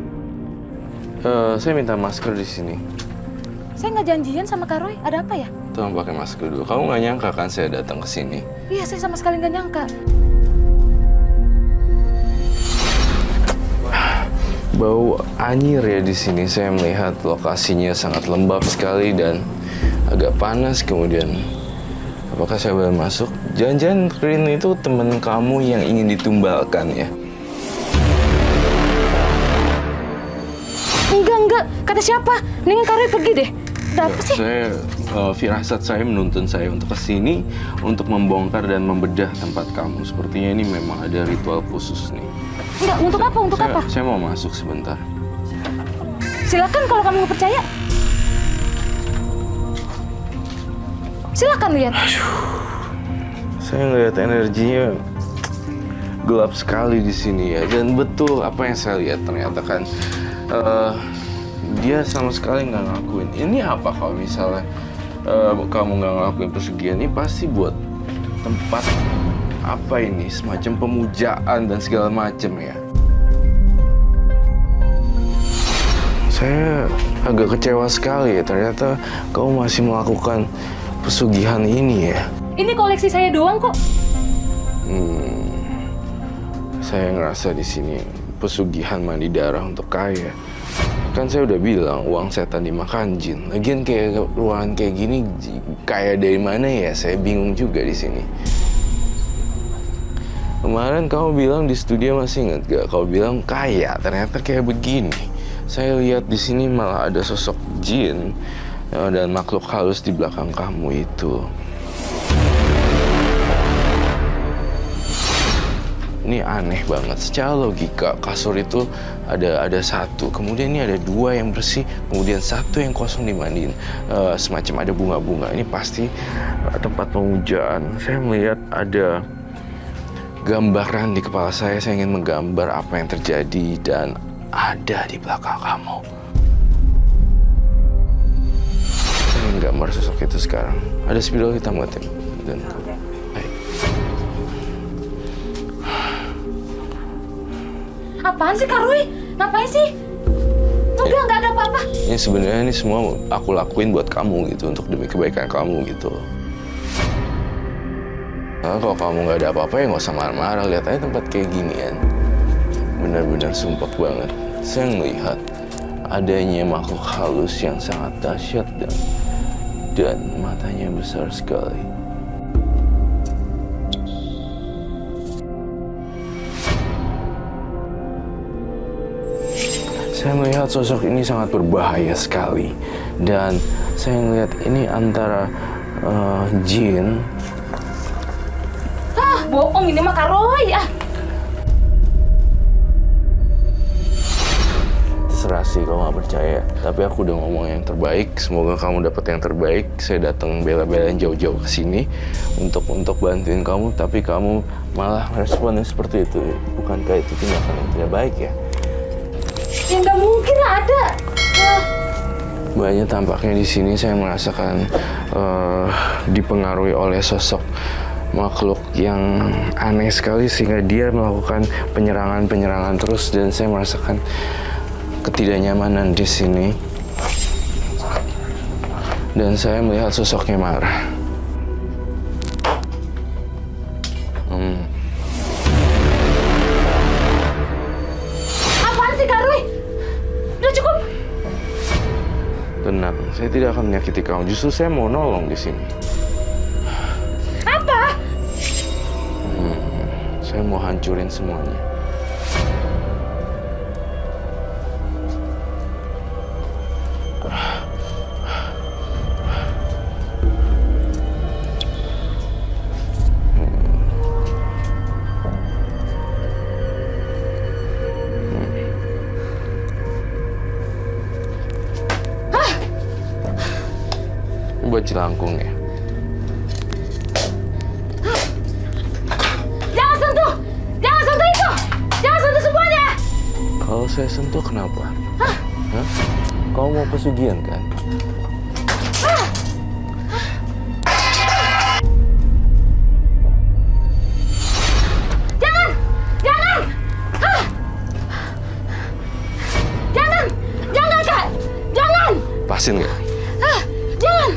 S5: Saya minta masker di sini.
S3: saya nggak janjian sama Kak Roy. Ada apa ya?
S5: Tolong pakai masker dulu. Kamu nggak nyangka kan saya datang ke sini?
S3: Iya, saya sama sekali nggak nyangka.
S5: Bau anyir ya di sini. Saya melihat lokasinya sangat lembab sekali dan agak panas. Kemudian, apakah saya boleh masuk? Jangan-jangan Rin itu teman kamu yang ingin ditumbalkan ya?
S3: Enggak. Kata siapa? Mendingan Kak Roy pergi deh. Ada apa sih?
S5: Firasat saya menuntun saya untuk kesini untuk membongkar dan membedah tempat kamu. Sepertinya ini memang ada ritual khusus nih.
S3: Enggak, untuk apa? Untuk apa?
S5: Saya mau masuk sebentar.
S3: Silakan kalau kamu nggak percaya. Silakan lihat.
S5: Saya ngelihat energinya gelap sekali di sini ya. Dan betul apa yang saya lihat ternyata kan dia sama sekali nggak ngakuin. Ini apa kalau misalnya kamu nggak ngelakuin pesugihan ini pasti buat tempat apa ini semacam pemujaan dan segala macam ya. Saya agak kecewa sekali ya, ternyata kamu masih melakukan pesugihan ini ya.
S3: Ini koleksi saya doang kok.
S5: Saya ngerasa di sini pesugihan mandi darah untuk kaya. Kan saya udah bilang uang setan dimakan jin. Lagian kayak ruangan kayak gini kayak dari mana ya? Saya bingung juga di sini. Kemarin kamu bilang di studio, masih ingat gak? Kau bilang kaya, ternyata kayak begini. Saya lihat di sini malah ada sosok jin dan makhluk halus di belakang kamu itu. Ini aneh banget. Secara logika kasur itu ada satu, kemudian ini ada dua yang bersih, kemudian satu yang kosong dimandiin. Semacam ada bunga-bunga. Ini pasti tempat pemujaan. Saya melihat ada gambaran di kepala saya. Saya ingin menggambar apa yang terjadi dan ada di belakang kamu. Saya ingin gambar sosok itu sekarang. Ada spidol hitam nggak, Tim? Dan baik.
S3: Apaan sih Kak Roy? Ngapain sih? Enggak, nggak ada apa-apa.
S5: Ini sebenarnya ini semua aku lakuin buat kamu gitu, untuk demi kebaikan kamu gitu. Nah, kalau kamu nggak ada apa-apa ya nggak usah marah-marah. Lihat aja tempat kayak ginian. Benar-benar sumpah banget. Saya melihat adanya makhluk halus yang sangat dahsyat dan matanya besar sekali. Saya melihat sosok ini sangat berbahaya sekali. Dan saya melihat ini antara jin.
S3: Bohong ini mah Kak Roy.
S5: Terserah sih kalau nggak percaya. Tapi aku udah ngomong yang terbaik. Semoga kamu dapat yang terbaik. Saya datang bela-belain jauh-jauh ke sini untuk bantuin kamu. Tapi kamu malah responnya seperti itu. Bukankah itu tindakan yang tidak baik ya?
S3: Ya nggak mungkin lah ada.
S5: Banyak tampaknya di sini saya merasakan dipengaruhi oleh sosok makhluk yang aneh sekali sehingga dia melakukan penyerangan terus, dan saya merasakan ketidaknyamanan di sini. Dan saya melihat sosoknya marah.
S3: Apaan sih Kak Roy? Udah cukup.
S5: Tenang, saya tidak akan menyakiti kamu. Justru saya mau nolong di sini.
S3: Apa?
S5: Saya mau hancurin semuanya. Ini buat jelangkung ya.
S3: Jangan sentuh! Jangan sentuh itu! Jangan sentuh semuanya!
S5: Kalau saya sentuh kenapa? Hah? Kau mau pesugihan kan?
S3: Jangan! Jangan! Jangan! Jangan Kak! Jangan!
S5: Pasin nggak?
S3: Jangan! Jangan!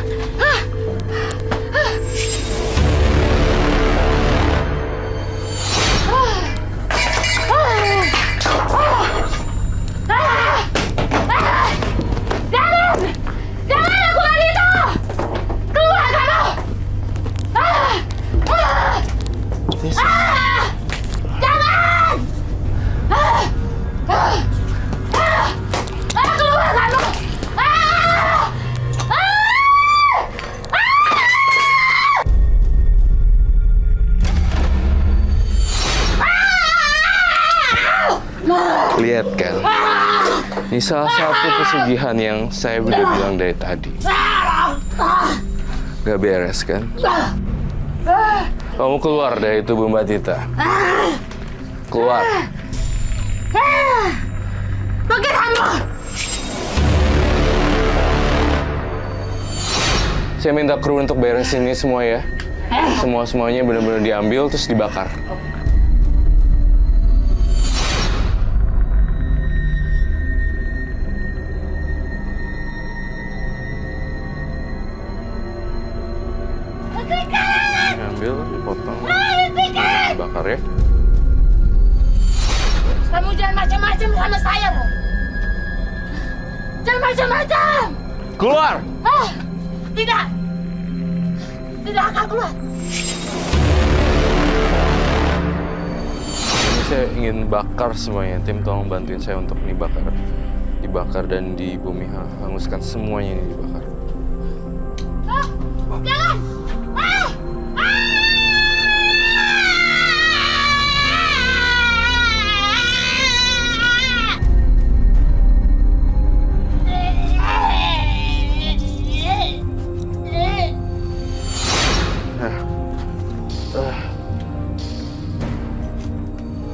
S3: Jangan lakukan itu! Keluar kamu! Jangan! Keluar kamu!
S5: Lihat kan? Ini salah satu pesugihan yang saya udah bilang dari tadi. Gak beres kan? Kamu keluar dari tubuh Mbak Tita. Keluar.
S3: Pergi kamu!
S5: Saya minta kru untuk beresin ini semua ya. Semuanya benar-benar diambil terus dibakar. Ambil, dipotong, bakar ya.
S3: Kamu jangan macam-macam sama saya, loh. Jangan macam-macam!
S5: Keluar!
S3: Tidak! Tidak akan keluar!
S5: Ini saya ingin bakar semuanya. Tim, tolong bantuin saya untuk dibakar dan di bumi hanguskan semuanya ini dibakar.
S3: Jangan!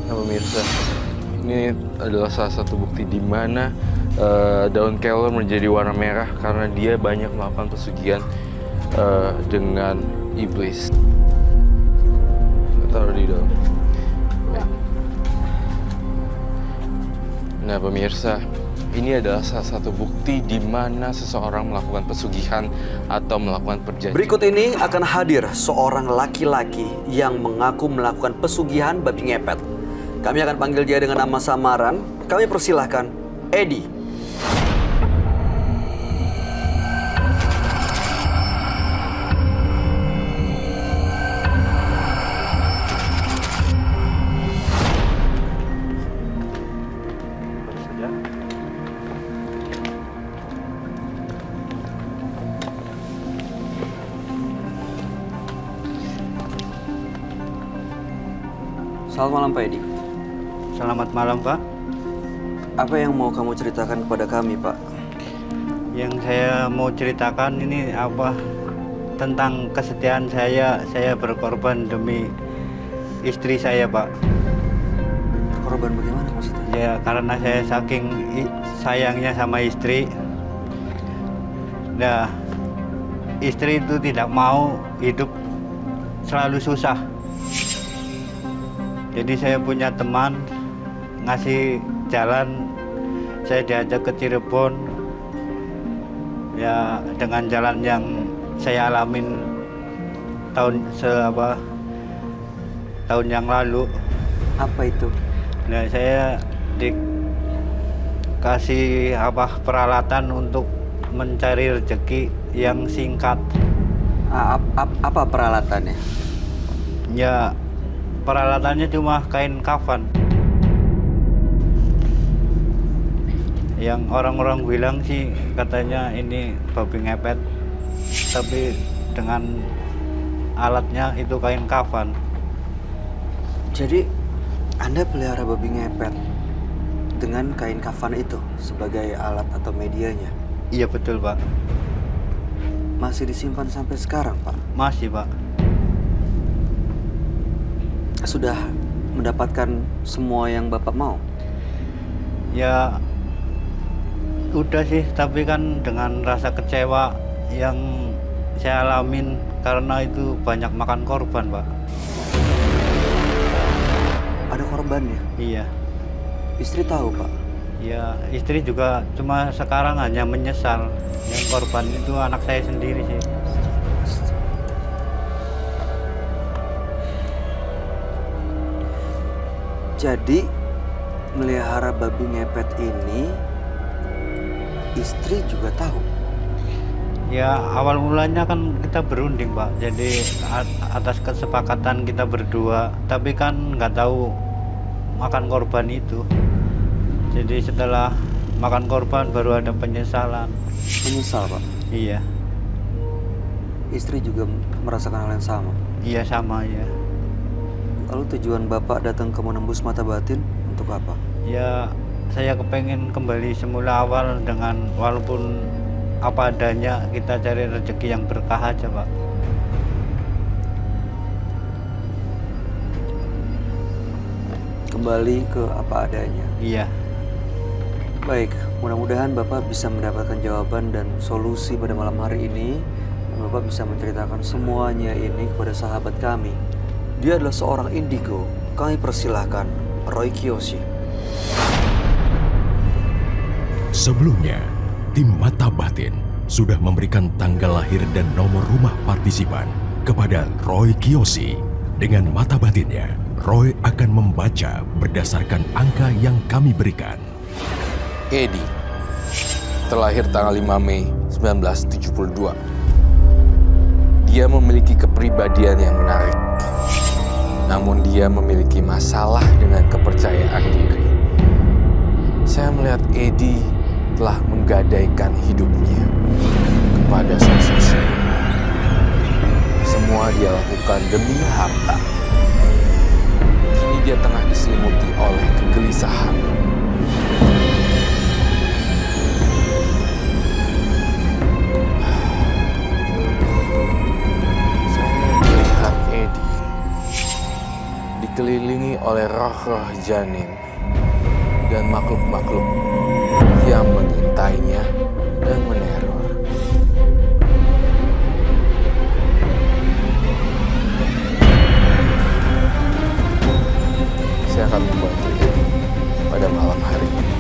S5: Nah, pemirsa, ini adalah salah satu bukti di mana daun kelor menjadi warna merah karena dia banyak melakukan pesugihan dengan iblis. Taruh di dalam. Baik. Nah, pemirsa, ini adalah salah satu bukti di mana seseorang melakukan pesugihan atau melakukan perjanjian.
S1: Berikut ini akan hadir seorang laki-laki yang mengaku melakukan pesugihan babi ngepet. Kami akan panggil dia dengan nama samaran. Kami persilahkan Edi. Selamat malam Pak Edi.
S6: Selamat malam, Pak.
S1: Apa yang mau kamu ceritakan kepada kami, Pak?
S6: Yang saya mau ceritakan ini tentang kesetiaan saya. Saya berkorban demi istri saya, Pak.
S1: Korban bagaimana maksudnya?
S6: Ya, karena saya saking sayangnya sama istri. Nah, istri itu tidak mau hidup selalu susah. Jadi saya punya teman ngasih jalan, saya diajak ke Cirebon. Ya, dengan jalan yang saya alamin tahun yang lalu.
S1: Apa itu?
S6: Nah, saya dikasih peralatan untuk mencari rezeki yang singkat.
S1: Apa peralatannya?
S6: Ya, peralatannya cuma kain kafan. Yang orang-orang bilang sih katanya ini babi ngepet, tapi dengan alatnya itu kain kafan.
S1: Jadi Anda pelihara babi ngepet dengan kain kafan itu sebagai alat atau medianya?
S6: Iya betul, Pak.
S1: Masih disimpan sampai sekarang, Pak?
S6: Masih, Pak.
S1: Sudah mendapatkan semua yang Bapak mau?
S6: Ya udah sih, tapi kan dengan rasa kecewa yang saya alamin karena itu banyak makan korban, Pak.
S1: Ada korbannya?
S6: Iya.
S1: Istri tahu, Pak?
S6: Ya, istri juga cuma sekarang hanya menyesal. Yang korban itu anak saya sendiri sih.
S1: Jadi melihara babi ngepet ini istri juga tahu?
S6: Ya, awal mulanya kan kita berunding, Pak. Jadi atas kesepakatan kita berdua, tapi kan nggak tahu makan korban itu. Jadi setelah makan korban baru ada penyesalan.
S1: Menyesal, Pak?
S6: Iya.
S1: Istri juga merasakan hal yang sama?
S6: Iya, sama ya.
S1: Lalu tujuan Bapak datang ke Menembus Mata Batin untuk apa?
S6: Ya, saya kepengen kembali semula awal dengan walaupun apa adanya, kita cari rezeki yang berkah aja, Pak.
S1: Kembali ke apa adanya?
S6: Iya.
S1: Baik, mudah-mudahan Bapak bisa mendapatkan jawaban dan solusi pada malam hari ini. Dan Bapak bisa menceritakan semuanya ini kepada sahabat kami. Dia adalah seorang indigo. Kami persilahkan Roy Kiyoshi.
S4: Sebelumnya, tim Mata Batin sudah memberikan tanggal lahir dan nomor rumah partisipan kepada Roy Kiyoshi. Dengan mata batinnya, Roy akan membaca berdasarkan angka yang kami berikan.
S5: Edi, terlahir tanggal 5 Mei 1972. Dia memiliki kepribadian yang menarik. Namun dia memiliki masalah dengan kepercayaan diri. Saya melihat Edi telah menggadaikan hidupnya kepada sensasi. Semua dia lakukan demi harta. Kini dia tengah diselimuti oleh kegelisahan. Saya melihat Edi dikelilingi oleh roh-roh janin dan makhluk-makhluk yang mengintainya dan meneror. Saya akan membantu Edi pada malam hari ini.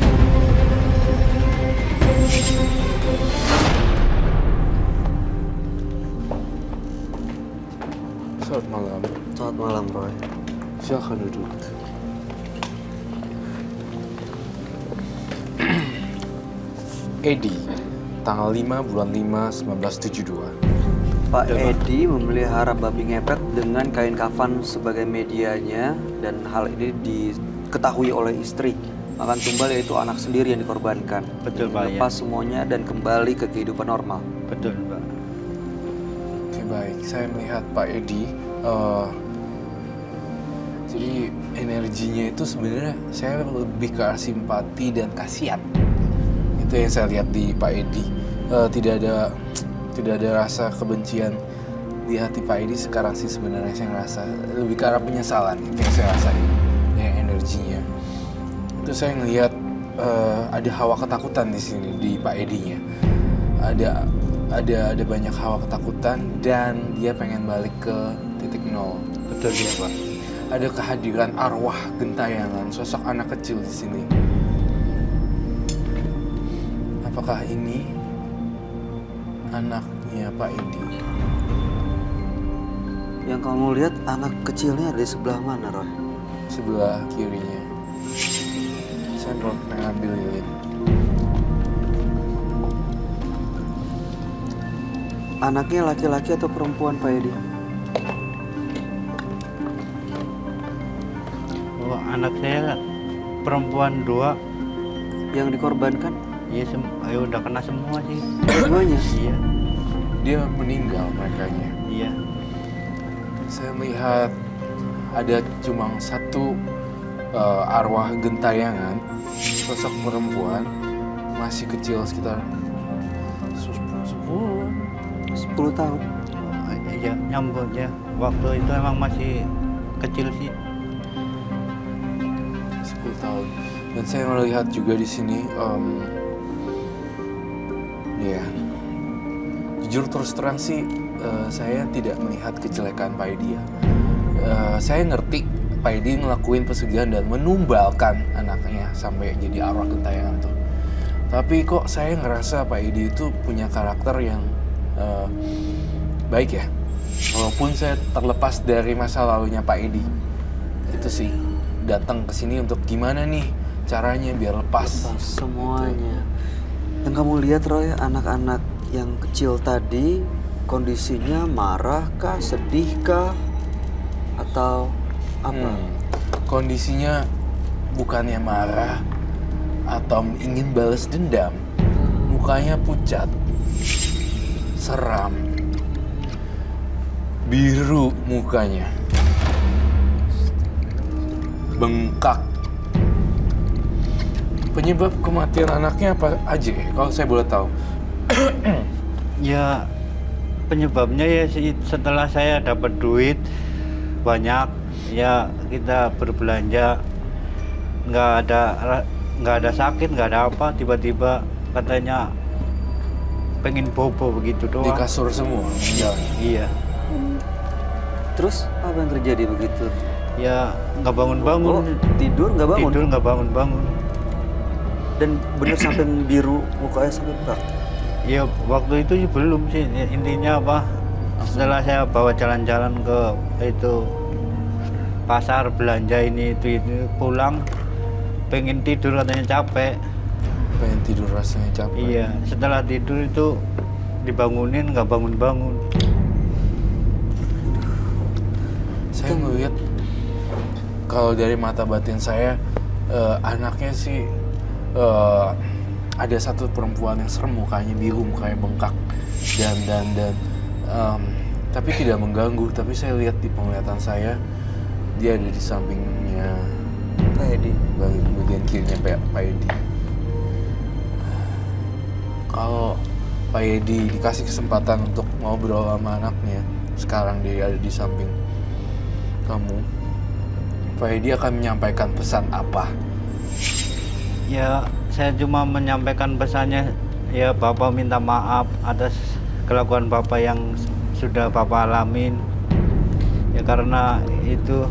S5: Selamat malam.
S1: Selamat malam, Roy.
S5: Silakan duduk. Edi, tanggal 5 bulan 5 1972.
S1: Pak Edi memelihara babi ngepet dengan kain kafan sebagai medianya dan hal ini diketahui oleh istri. Makan tumbal yaitu anak sendiri yang dikorbankan.
S6: Betul, Pak, ya.
S1: Lepas semuanya dan kembali ke kehidupan normal.
S6: Betul, Pak.
S5: Oke, baik. Saya melihat Pak Edi, jadi energinya itu sebenarnya saya lebih ke arah simpati dan kasihan. Itu yang saya lihat di Pak Edi. Tidak ada rasa kebencian di hati Pak Edi sekarang sih sebenarnya. Saya ngerasa lebih ke arah penyesalan itu yang saya rasain dengan energinya. Itu saya ngelihat ada hawa ketakutan di sini di Pak Edinya. Ada banyak hawa ketakutan dan dia pengen balik ke titik nol.
S6: Betul ya, Pak.
S5: Ada kehadiran arwah gentayangan, sosok anak kecil di sini. Apakah ini anaknya Pak Edi?
S1: Yang kamu lihat anak kecilnya ada di sebelah mana, Roy?
S5: Sebelah kirinya. Saya belum pernah ambil lilin.
S1: Anaknya laki-laki atau perempuan, Pak Edi?
S6: Oh, anak saya perempuan 2.
S1: Yang dikorbankan?
S6: Iya, udah kena semua sih.
S1: Semuanya?
S6: Iya,
S5: Dia meninggal merekanya.
S6: iya.
S5: Saya melihat ada cuma satu arwah gentayangan, sosok perempuan masih kecil sekitar
S1: 10 tahun.
S6: Oh, iya, nyambut ya. Waktu itu emang masih kecil sih.
S5: 10 tahun. Dan saya melihat juga di sini, ya, jujur terus terang sih, saya tidak melihat kejelekan Pak Edi ya. Saya ngerti Pak Edi ngelakuin pesugihan dan menumbalkan anaknya sampai jadi arwah gentayangan tuh. Tapi kok saya ngerasa Pak Edi itu punya karakter yang baik ya. Walaupun saya terlepas dari masa lalunya Pak Edi, itu sih datang ke sini untuk gimana nih caranya biar lepas.
S1: Semuanya. Yang kamu lihat, Roy, anak-anak yang kecil tadi kondisinya marah kah, sedih kah, atau apa?
S5: Kondisinya bukannya marah atau ingin balas dendam. Mukanya pucat, seram, biru mukanya, bengkak. Penyebab kematian anaknya apa aja ya, kalau saya boleh tahu?
S6: Ya, penyebabnya ya setelah saya dapat duit banyak, ya kita berbelanja, nggak ada sakit, nggak ada apa, tiba-tiba katanya pengen bobo begitu doang.
S5: Di kasur semua meninggalnya.
S6: Iya.
S1: Terus apa yang terjadi begitu?
S6: Ya nggak bangun-bangun.
S1: Tidur nggak bangun?
S6: Tidur nggak bangun-bangun.
S1: Dan bener sampai biru mukanya sampai bengkak?
S6: Ya waktu itu sih belum sih. Intinya apa? Setelah saya bawa jalan-jalan ke itu pasar belanja ini itu pulang pengen tidur katanya capek.
S5: pengen tidur rasanya capek.
S6: Iya, setelah tidur itu dibangunin nggak bangun-bangun.
S5: Saya ngelihat kalau dari mata batin saya anaknya sih ada satu perempuan yang serem, mukanya biru, mukanya bengkak dan tapi tidak mengganggu. Tapi saya lihat di penglihatan saya dia ada di sampingnya
S1: Pak Edi.
S5: bagian kirinya Pak Edi. Kalau Pak Edi dikasih kesempatan untuk ngobrol sama anaknya, sekarang dia ada di samping kamu, Pak Edi akan menyampaikan pesan apa?
S6: Ya, saya cuma menyampaikan pesannya, ya Bapak minta maaf atas kelakuan Bapak yang sudah Bapak alamin. Ya karena itu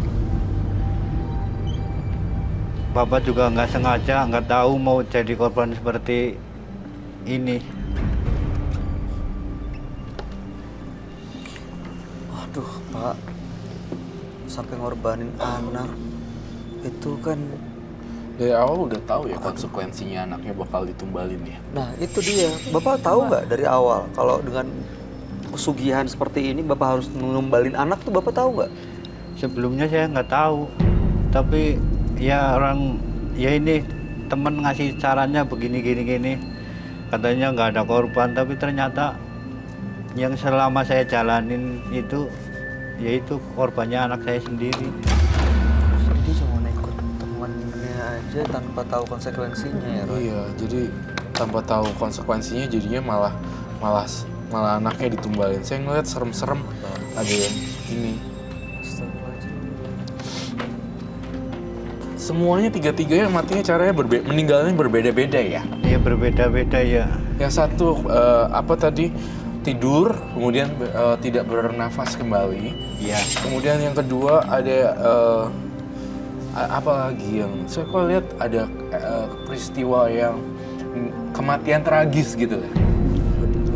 S6: Bapak juga nggak sengaja, nggak tahu mau jadi korban seperti ini.
S1: Aduh, Pak. Sampai ngorbanin anak. Itu kan...
S5: Dari awal udah tahu ya konsekuensinya anaknya bakal ditumbalin ya.
S1: Nah, itu dia. Bapak tahu nggak dari awal kalau dengan pesugihan seperti ini Bapak harus menumbalin anak tuh, Bapak tahu nggak?
S6: Sebelumnya saya nggak tahu, tapi ya ini temen ngasih sarannya begini gini, katanya nggak ada korban, tapi ternyata yang selama saya jalanin itu yaitu korbannya anak saya sendiri.
S1: Dia cuma ikut temannya aja tanpa tahu konsekuensinya ya, Roy.
S5: Iya, jadi tanpa tahu konsekuensinya jadinya malah anaknya ditumbalin. Saya ngeliat serem-serem ada yang ini. Semuanya tiga-tiganya matinya caranya meninggalnya berbeda-beda ya.
S6: Iya berbeda-beda ya.
S5: Yang satu tidur, kemudian tidak bernafas kembali.
S6: Iya.
S5: Kemudian yang kedua ada apa lagi yang saya kok lihat ada peristiwa yang kematian tragis gitu ya.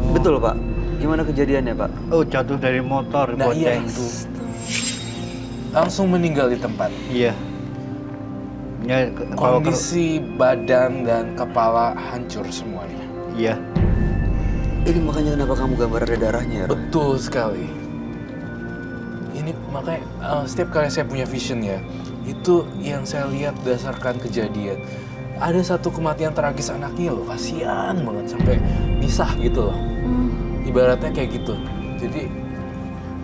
S1: Betul, Pak. Gimana kejadiannya, Pak?
S6: Oh, jatuh dari motor,
S5: Nah, iya.
S6: bonceng tuh.
S5: Langsung meninggal di tempat.
S6: Iya. Ya, kalau
S5: Kondisi badan dan kepala hancur semuanya.
S6: iya.
S1: Ini makanya kenapa kamu gambar ada darahnya ya, Roy?
S5: Betul sekali. Ini makanya setiap kali saya punya vision ya, itu yang saya lihat berdasarkan kejadian. Ada satu kematian tragis anaknya loh, kasihan banget sampai pisah gitu loh. Ibaratnya kayak gitu. Jadi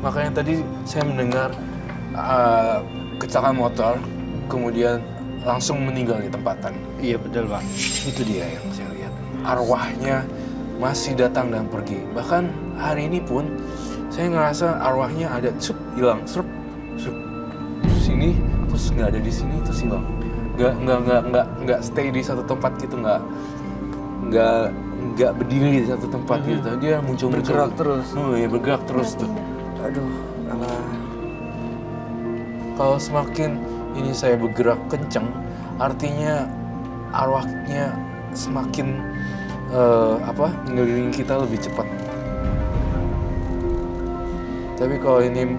S5: makanya tadi saya mendengar kecelakaan motor, kemudian langsung meninggal di tempatan.
S6: Iya betul Pak.
S5: Itu dia yang saya lihat. Arwahnya masih datang dan pergi. Bahkan hari ini pun saya ngerasa arwahnya ada hilang, sini terus nggak ada di sini terus hilang. Nggak stay di satu tempat gitu, nggak berdiri di satu tempat gitu. Dia muncul
S1: Bergerak terus.
S5: Oh iya, bergerak terus tuh.
S1: Aduh, alah.
S5: Kalau semakin ini saya bergerak kenceng, artinya arwahnya semakin ngelilingi kita lebih cepat. Tapi kalau ini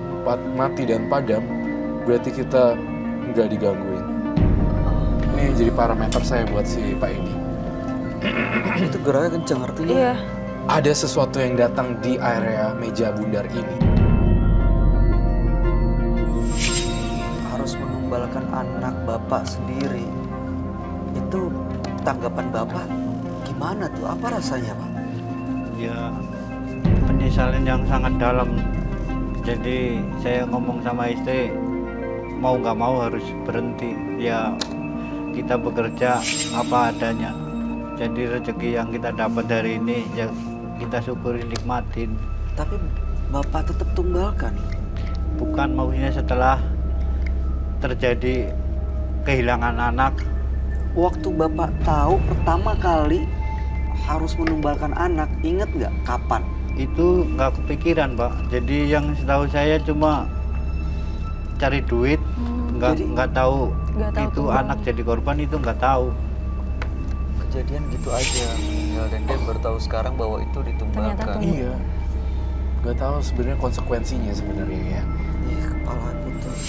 S5: mati dan padam, berarti kita nggak digangguin. Ini jadi parameter saya buat si Pak Edi.
S1: Itu geraknya kenceng artinya.
S2: Iya.
S5: Ada sesuatu yang datang di area meja bundar ini.
S1: Harus menumbalkan anak Bapak sendiri. Itu tanggapan Bapak gimana tuh? Apa rasanya, Pak?
S6: Ya penyesalan yang sangat dalam. Jadi saya ngomong sama istri, mau nggak mau harus berhenti. Ya kita bekerja apa adanya. Jadi rezeki yang kita dapat dari ini ya kita syukuri, nikmatin.
S1: Tapi Bapak tetap tunggalkan.
S6: Bukan maksudnya setelah terjadi kehilangan anak.
S1: Waktu Bapak tahu pertama kali harus menumbalkan anak, inget nggak kapan?
S6: Itu nggak kepikiran Pak. Jadi yang setahu saya cuma cari duit, nggak tahu
S2: Nggak tahu
S6: itu
S2: tumbal.
S6: anak jadi korban, itu nggak tahu.
S1: Kejadian gitu aja meninggal dan dia baru tahu sekarang bahwa itu
S2: Ternyata
S1: ditumbalkan.
S2: tumbal.
S5: Iya. Nggak tahu sebenarnya konsekuensinya sebenarnya ya.
S1: Ih, kepala putus.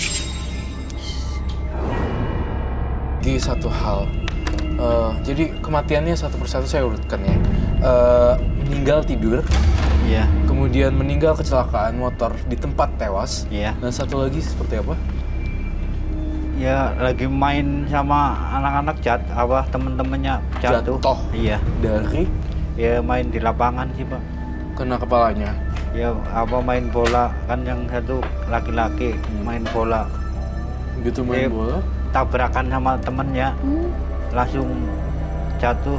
S5: Di satu hal, Jadi kematiannya satu persatu saya urutkan ya. Meninggal tidur,
S6: Iya,
S5: kemudian meninggal kecelakaan motor di tempat tewas,
S6: iya.
S5: dan satu lagi seperti apa?
S6: Ya lagi main sama anak-anak temen-temennya jatuh.
S5: Jatuh.
S6: Iya.
S5: Dari
S6: Ya main di lapangan sih Pak.
S5: kena kepalanya.
S6: Ya main bola kan yang satu laki-laki main bola.
S5: Begitu main
S6: Iya.
S5: bola,
S6: Tabrakan sama temennya langsung jatuh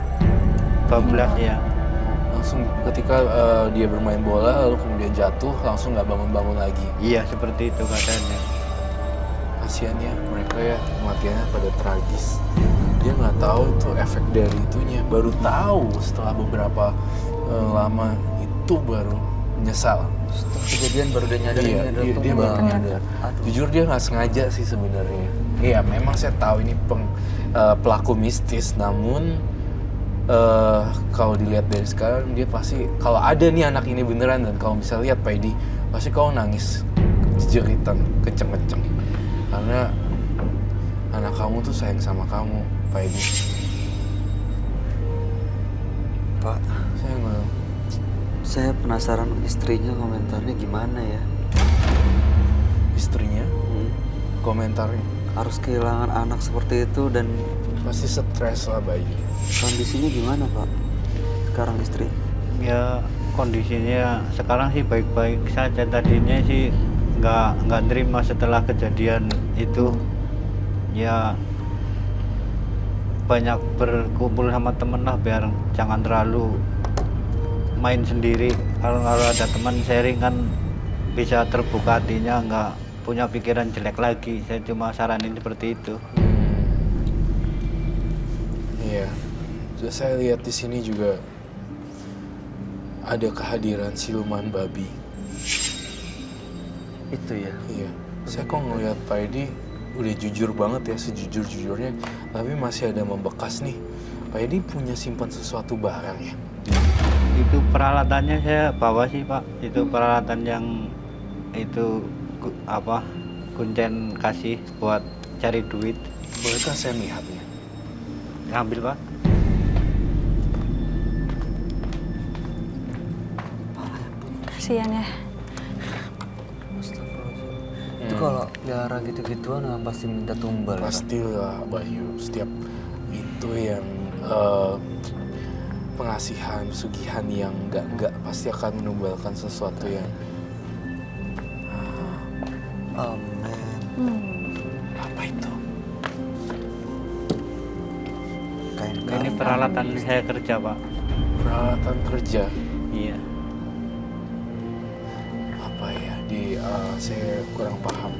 S6: bablas ya.
S5: langsung ketika dia bermain bola lalu kemudian jatuh langsung nggak bangun-bangun lagi.
S6: Iya seperti itu katanya.
S5: Kasian ya mereka ya, kematiannya pada tragis. Dia nggak tahu itu efek dari itunya, baru tahu setelah beberapa lama itu baru menyesal.
S1: Setelah kejadian baru dia nyadar
S5: Iya,
S1: ini adalah
S5: dia
S1: tumbal.
S5: baru nyadar.
S1: Aduh.
S5: Jujur dia nggak sengaja sih sebenarnya. Iya, memang saya tahu ini pelaku mistis, namun kalau dilihat dari sekarang dia pasti, kalau ada nih anak ini beneran, dan kalau bisa lihat Pak Edi, pasti kau nangis jeritan kenceng-kenceng karena anak kamu tuh sayang sama kamu, Pak Edi.
S1: Pak, saya penasaran istrinya komentarnya gimana ya.
S5: Istrinya komentarnya
S1: Harus kehilangan anak seperti itu dan
S5: pasti stres lah Bayu.
S1: kondisinya gimana Pak? Sekarang istri.
S6: Ya kondisinya sekarang sih baik-baik saja. Tadinya sih nggak nerima setelah kejadian itu. Ya banyak berkumpul sama temen lah biar jangan terlalu main sendiri. Kalau ada teman sharing kan bisa terbuka hatinya, nggak punya pikiran jelek lagi. Saya cuma saranin seperti itu.
S5: Iya, saya lihat di sini juga ada kehadiran siluman babi.
S1: Itu ya.
S5: Iya, saya kok ngeliat Pak Edi udah jujur banget ya, sejujur-jujurnya, tapi masih ada membekas nih. Pak Edi punya simpan sesuatu barang ya?
S6: Itu peralatannya saya bawa sih Pak. Itu peralatan yang itu kuncen kasih buat cari duit.
S5: Bolehkah saya melihatnya?
S6: Ambil Pak.
S2: Kasian ya.
S1: Itu kalau pelihara gitu-gituan pasti minta tumbal. Ya, Pak?
S5: Pastilah Bayu, setiap itu yang pengasihan, pesugihan yang enggak pasti akan menumbalkan sesuatu yang
S1: Amin.
S5: apa itu?
S1: Kain
S6: Ini peralatan saya kerja Pak.
S5: Peralatan kerja.
S6: Iya.
S5: Apa ya? Saya kurang paham.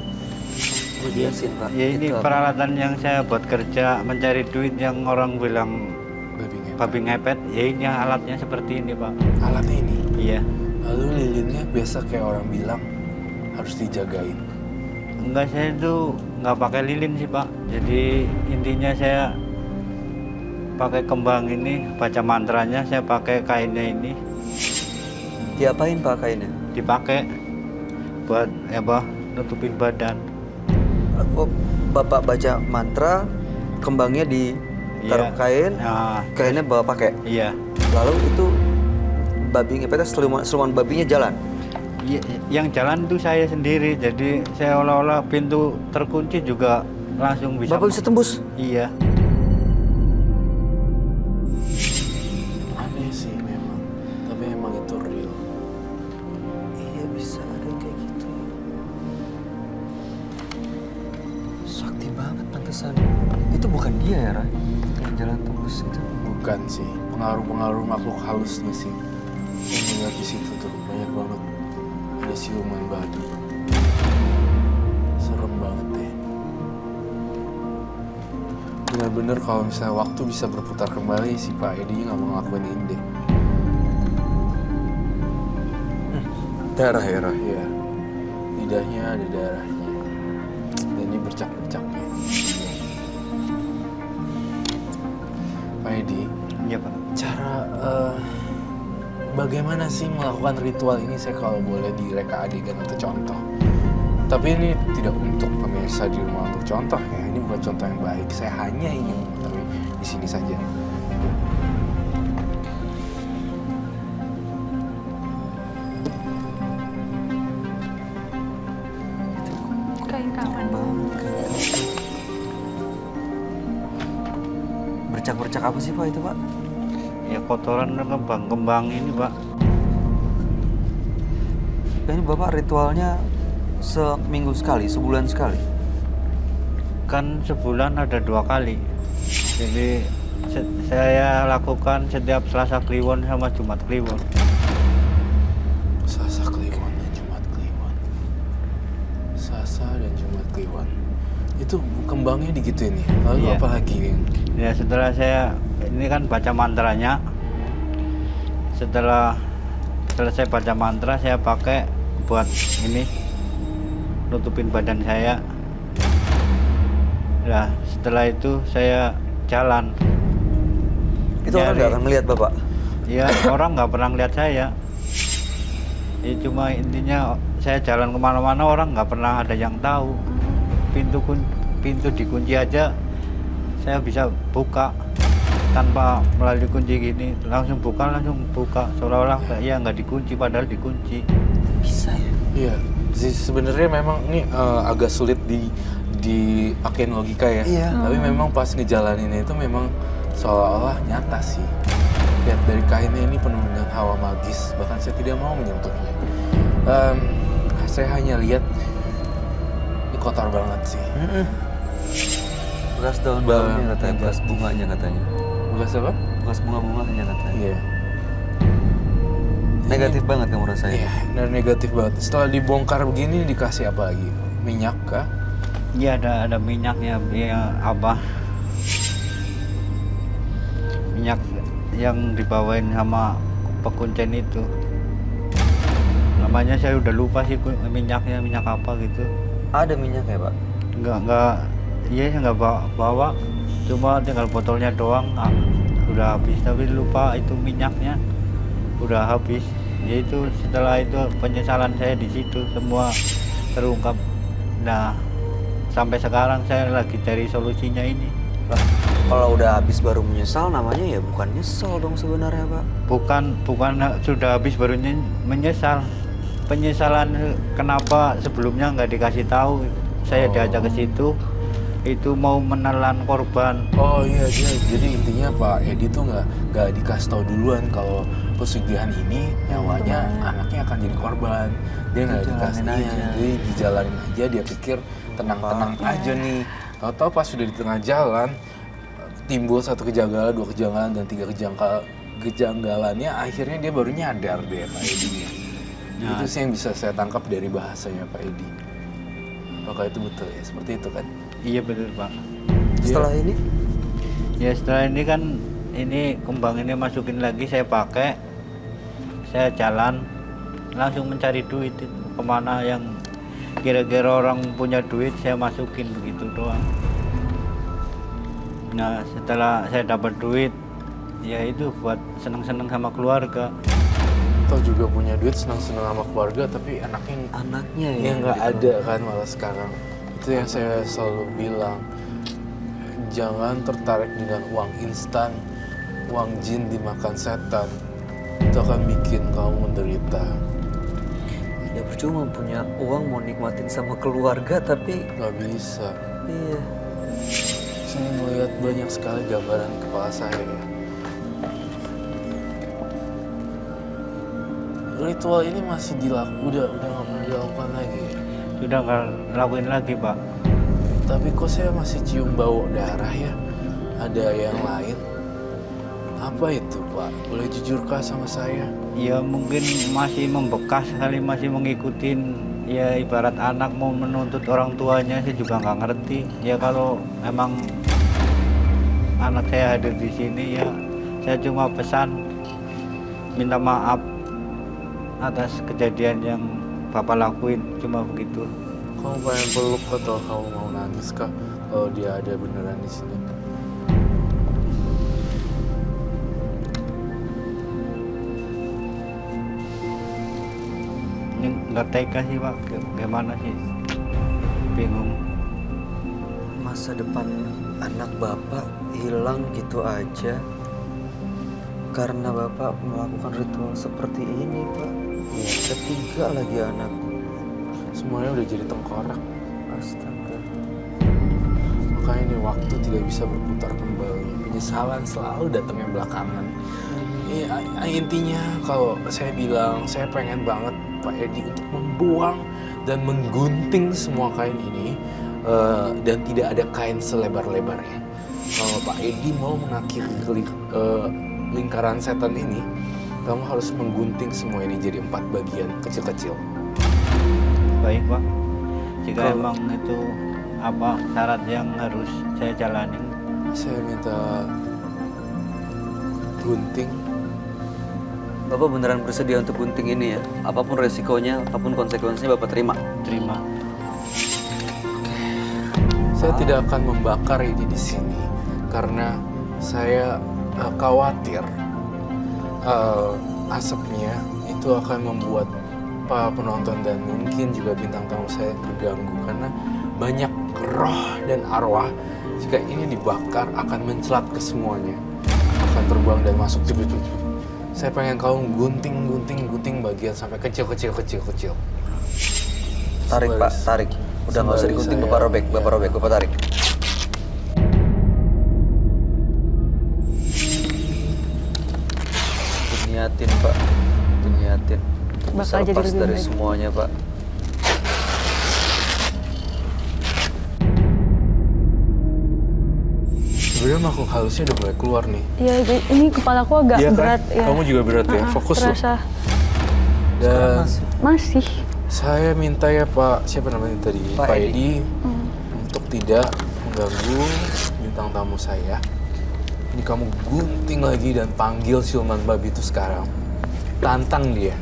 S1: Gue jelasin Pak.
S6: Ya ini
S1: Itu apa?
S6: peralatan yang saya buat kerja mencari duit yang orang bilang
S5: Babi ngepet.
S6: babi ngepet. Ya ini alatnya seperti ini Pak.
S5: Alatnya ini.
S6: Iya.
S5: Lalu lilinnya biasa kayak orang bilang harus dijagain.
S6: Enggak, saya itu nggak pakai lilin sih Pak. Jadi intinya saya pakai kembang ini, baca mantranya, saya pakai kainnya ini,
S1: Diapain Pak kainnya?
S6: dipakai buat nutupin badan.
S1: Oh, Bapak baca mantra, kembangnya ditaruh
S6: Iya.
S1: kain,
S6: Nah,
S1: kainnya bawa pakai.
S6: iya.
S1: Lalu itu babi ngepetnya siluman babinya jalan.
S6: Iya, yang jalan itu saya sendiri. Jadi saya olah-olah pintu terkunci juga langsung bisa.
S1: Bapak bisa tembus.
S6: Iya.
S5: Aneh sih memang, tapi emang itu real.
S1: Iya bisa ada kayak gitu. Sakti banget pantesan. Itu bukan dia ya Ray? Yang jalan tembus itu.
S5: Bukan sih, pengaruh-pengaruh makhluk halusnya sih. Saya melihat di situ tuh banyak banget ada siluman babi. Serem banget deh. Bener-bener kalau misalnya waktu bisa berputar kembali si Pak Edi nggak mau ngelakuin ini deh. Darah ya, Rah? Iya. Lidahnya ada darahnya. Dan ini bercak-bercaknya. Pak Edi,
S6: Iya Pak.
S5: cara bagaimana sih melakukan ritual ini, saya kalau boleh direka adegan atau contoh. Tapi ini tidak untuk pemirsa di rumah untuk contoh ya, ini bukan contoh yang baik. Saya hanya ingin mengetahui di sini saja.
S2: Kain kapan?
S1: Bercak-bercak apa sih Pak itu Pak?
S6: Ya kotoran kembang-kembang ini Pak.
S1: Ini Bapak ritualnya seminggu sekali, sebulan sekali?
S6: Kan sebulan ada 2 kali. Jadi saya lakukan setiap Selasa Kliwon sama Jumat Kliwon.
S5: Selasa Kliwon dan Jumat Kliwon. Selasa dan Jumat Kliwon. Itu kembangnya digituin ya? Lalu
S6: Iya.
S5: apa lagi?
S6: Ya setelah saya ini kan baca mantranya. Setelah selesai baca mantra saya pakai buat ini nutupin badan saya. Nah setelah itu saya jalan.
S1: Itu orang
S6: Nyari.
S1: nggak akan melihat Bapak?
S6: Ya orang nggak pernah lihat saya. Ya cuma intinya saya jalan kemana-mana orang nggak pernah ada yang tahu. Pintu dikunci aja saya bisa buka tanpa melalui kunci gini, langsung buka seolah-olah ya nggak dikunci padahal dikunci.
S1: Bisa ya?
S5: Iya, sebenarnya memang ini agak sulit dipakein logika ya.
S1: Iya.
S5: Tapi memang pas ngejalaninnya itu memang seolah-olah nyata sih. Lihat dari kainnya ini penuh dengan hawa magis, bahkan saya tidak mau menyentuhnya. Saya hanya lihat ini kotor banget sih.
S1: Bekas daun-daunnya katanya,
S5: Banget.
S1: bekas bunganya katanya.
S5: Bekas apa?
S1: Bekas bunga-bunganya katanya.
S5: Iya.
S1: Negatif banget kamu rasanya?
S5: Iya, dan negatif banget. Setelah dibongkar begini dikasih apa lagi? Minyak kah?
S6: Iya ada minyaknya, ya apa? Minyak yang dibawain sama pekuncen itu. Namanya saya udah lupa sih minyaknya, minyak apa gitu.
S1: Ada minyaknya Pak?
S6: Enggak, iya saya nggak bawa, cuma tinggal botolnya doang, udah habis, tapi lupa itu minyaknya udah habis. Yaitu setelah itu penyesalan saya di situ semua terungkap. Nah sampai sekarang saya lagi cari solusinya ini.
S1: Lah, kalau udah habis baru menyesal namanya ya bukan nyesel dong sebenarnya Pak?
S6: Bukan sudah habis baru menyesal. Penyesalan kenapa sebelumnya nggak dikasih tahu. Saya diajak ke situ, itu mau menelan korban.
S5: Oh iya, jadi intinya Pak Edi tuh nggak dikasih tahu duluan kalau pesugihan ini nyawanya anaknya akan jadi korban. Dia nggak dikasih,
S1: Dijalanin aja.
S5: jadi dijalanin aja. Dia pikir tenang-tenang aja nih. Tahu-tahu pas sudah di tengah jalan timbul 1 kejanggalan, 2 kejanggalan dan 3 kejanggalannya. Akhirnya dia baru nyadar deh Pak Edi.
S6: Nah.
S5: Itu sih yang bisa saya tangkap dari bahasanya Pak Edi. Apakah itu betul ya? Seperti itu kan?
S6: Iya betul Pak.
S1: Setelah ini?
S6: Ya setelah ini kan ini kembang ini masukin lagi, saya pakai, saya jalan langsung mencari duit itu. Kemana yang kira-kira orang punya duit saya masukin begitu doang. Nah setelah saya dapat duit ya itu buat seneng-seneng sama keluarga.
S5: Atau juga punya duit senang-senang sama keluarga tapi anaknya
S1: Ya
S5: nggak ada kan malah sekarang. Itu yang saya selalu bilang, jangan tertarik dengan uang instan, uang jin dimakan setan. Itu akan bikin kamu menderita.
S1: Ya percuma punya uang mau nikmatin sama keluarga tapi
S5: Nggak bisa.
S1: iya.
S5: Saya melihat banyak sekali gambaran di kepala saya ya. Ritual ini masih udah nggak pernah dilakukan lagi ya?
S6: Sudah nggak lakuin lagi Pak.
S5: Tapi kok saya masih cium bau darah ya? Ada yang lain? Apa itu Pak? Boleh jujurkah sama saya?
S6: Ya mungkin masih membekas kali, masih ngikutin. Ya ibarat anak mau menuntut orang tuanya, saya juga nggak ngerti. Ya kalau emang anak saya hadir di sini ya saya cuma pesan minta maaf atas kejadian yang Bapak lakuin, cuma begitu.
S5: Kamu pengen peluk atau kamu mau nangis kah? Kalau dia ada beneran di sini.
S6: Ini nggak tega sih Pak, gimana sih? Bingung.
S1: Masa depan anak Bapak hilang gitu aja karena Bapak melakukan ritual seperti ini, Pak. Ketiga lagi anak.
S5: Semuanya udah jadi tengkorak.
S1: Astaga.
S5: Makanya ini waktu tidak bisa berputar kembali. Penyesalan selalu datangnya belakangan. Ya, intinya kalau saya bilang, saya pengen banget Pak Edi untuk membuang dan menggunting semua kain ini dan tidak ada kain selebar-lebarnya. Kalau Pak Edi mau mengakhiri lingkaran setan ini, kamu harus menggunting semua ini jadi 4 bagian kecil-kecil.
S6: Baik Pak, jika emang itu apa syarat yang harus saya jalani.
S5: Saya minta gunting.
S1: Bapak beneran bersedia untuk gunting ini ya? Apapun resikonya, apapun konsekuensinya Bapak terima.
S6: Terima.
S5: Saya tidak akan membakar ini di sini karena saya khawatir asapnya itu akan membuat para penonton dan mungkin juga bintang tamu saya terganggu karena banyak roh dan arwah. Jika ini dibakar akan mencelat ke semuanya, akan terbang dan masuk cucu-cucu. Saya pengen kamu gunting bagian sampai kecil.
S1: Tarik Pak, tarik. Udah nggak usah digunting, Bapak robek, Bapak tarik. Niatin Pak, niatin.
S2: Bakal jadi
S1: Lepas
S2: lebih
S1: dari
S2: baik.
S1: semuanya Pak.
S5: Sebenarnya makhluk halusnya udah mulai keluar nih.
S2: Iya, ini kepalaku agak
S5: Iya kan?
S2: berat ya.
S5: Kamu juga berat ya, fokus loh.
S2: terasa.
S5: Dan
S2: Masih.
S5: saya minta ya Pak, siapa namanya tadi?
S1: Pak
S5: Pak
S1: Edi.
S5: Edi, untuk tidak mengganggu bintang tamu saya. Ini kamu gunting lagi dan panggil siluman babi itu sekarang. Tantang dia.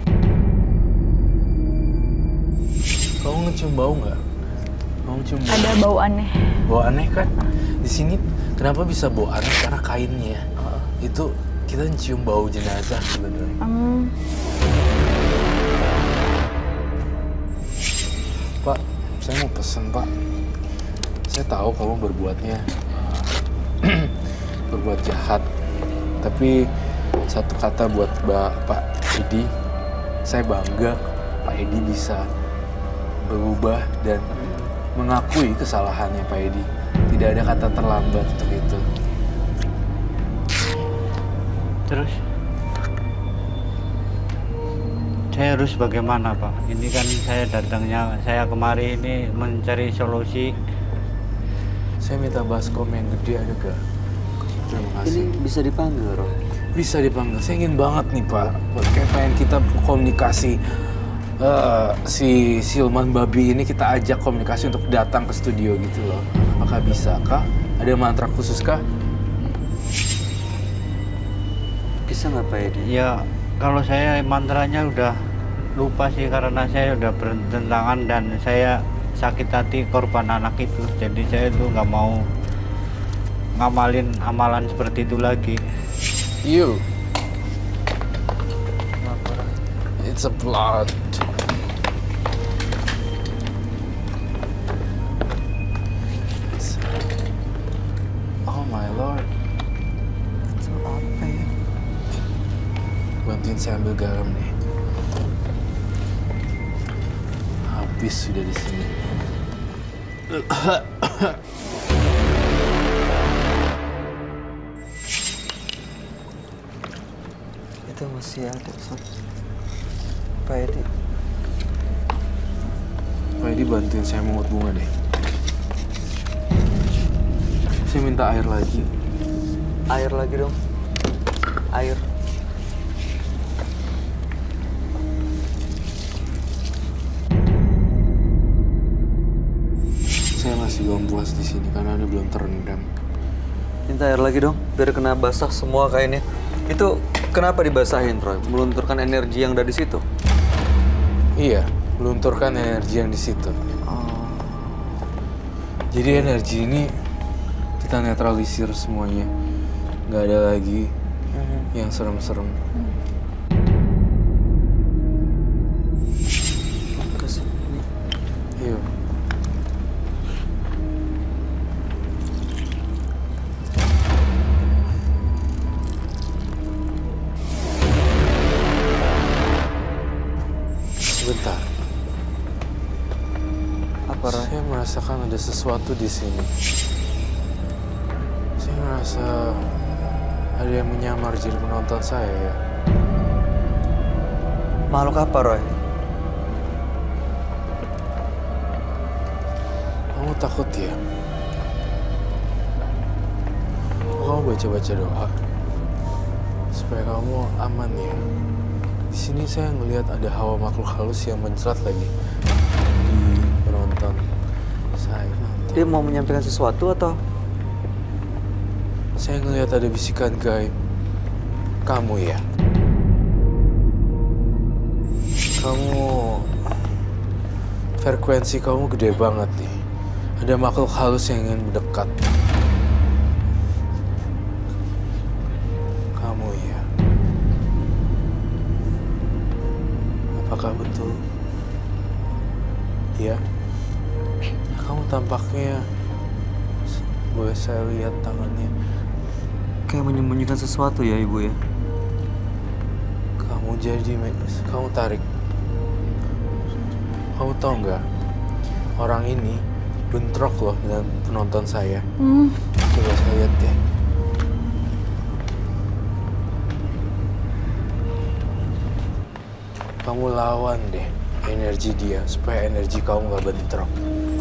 S5: Kamu ngecium bau nggak? Kamu cium bau?
S2: Ada bau aneh.
S5: Bau aneh kan? Di sini kenapa bisa bau aneh? Karena kainnya. Itu kita cium bau jenazah sebenarnya. Pak, saya mau pesen Pak. Saya tahu kamu berbuatnya berbuat jahat. Tapi satu kata buat Pak Edi, saya bangga Pak Edi bisa berubah dan mengakui kesalahannya Pak Edi. Tidak ada kata terlambat untuk itu.
S6: Terus saya harus bagaimana Pak? Ini kan saya kemari ini mencari solusi.
S5: Saya minta baskom yang gede ada gak? Terima kasih.
S1: Ini bisa dipanggil, Roh.
S5: Bisa dipanggil. Saya ingin banget nih Pak. Kayak pengen kita komunikasi. Si siluman babi ini kita ajak komunikasi untuk datang ke studio gitu loh. Apakah bisa kah? Ada mantra khusus kah?
S1: Bisa nggak Pak Edi?
S6: Ya kalau saya mantranya udah lupa sih karena saya udah bertentangan dan saya sakit hati korban anak itu. Jadi saya tuh nggak mau ngamalin amalan seperti itu lagi.
S5: You. It's a blood. Oh my lord.
S1: Itu apa ya?
S5: Bantuin saya ambil garam nih. Habis sudah di sini.
S1: Itu masih ada, Sob. Pak Edi.
S5: Pak Edi bantuin saya mengut bunga deh. Saya minta air lagi.
S1: Air lagi dong. Air.
S5: Saya masih belum puas di sini karena ini belum terendam.
S1: Minta air lagi dong, biar kena basah semua kainnya. Itu kenapa dibasahin, Roy? Melunturkan energi yang dari situ?
S5: Iya, melunturkan energi yang di situ.
S1: Oh.
S5: Jadi energi ini kita netralisir semuanya. Nggak ada lagi yang serem-serem.
S1: Kesini.
S5: Iya. sesuatu di sini. Saya ngerasa ada yang menyamar jadi penonton saya ya.
S1: Makhluk apa, Roy?
S5: Kamu takut ya? Kamu baca-baca doa supaya kamu aman ya. Di sini saya ngelihat ada hawa makhluk halus yang mencelat lagi di penonton saya.
S1: Dia mau menyampaikan sesuatu atau?
S5: Saya ngelihat ada bisikan gaib. Kamu ya? Kamu... frekuensi kamu gede banget nih. Ada makhluk halus yang ingin mendekat. Kamu ya? Apakah betul? Ya? Kamu tampaknya... boleh saya lihat tangannya?
S1: Kayak menyembunyikan sesuatu ya, Ibu ya?
S5: Kamu tarik. Kamu tahu nggak? Orang ini bentrok loh dengan penonton saya. Coba saya lihat deh. Kamu lawan deh energi dia supaya energi kamu nggak bentrok.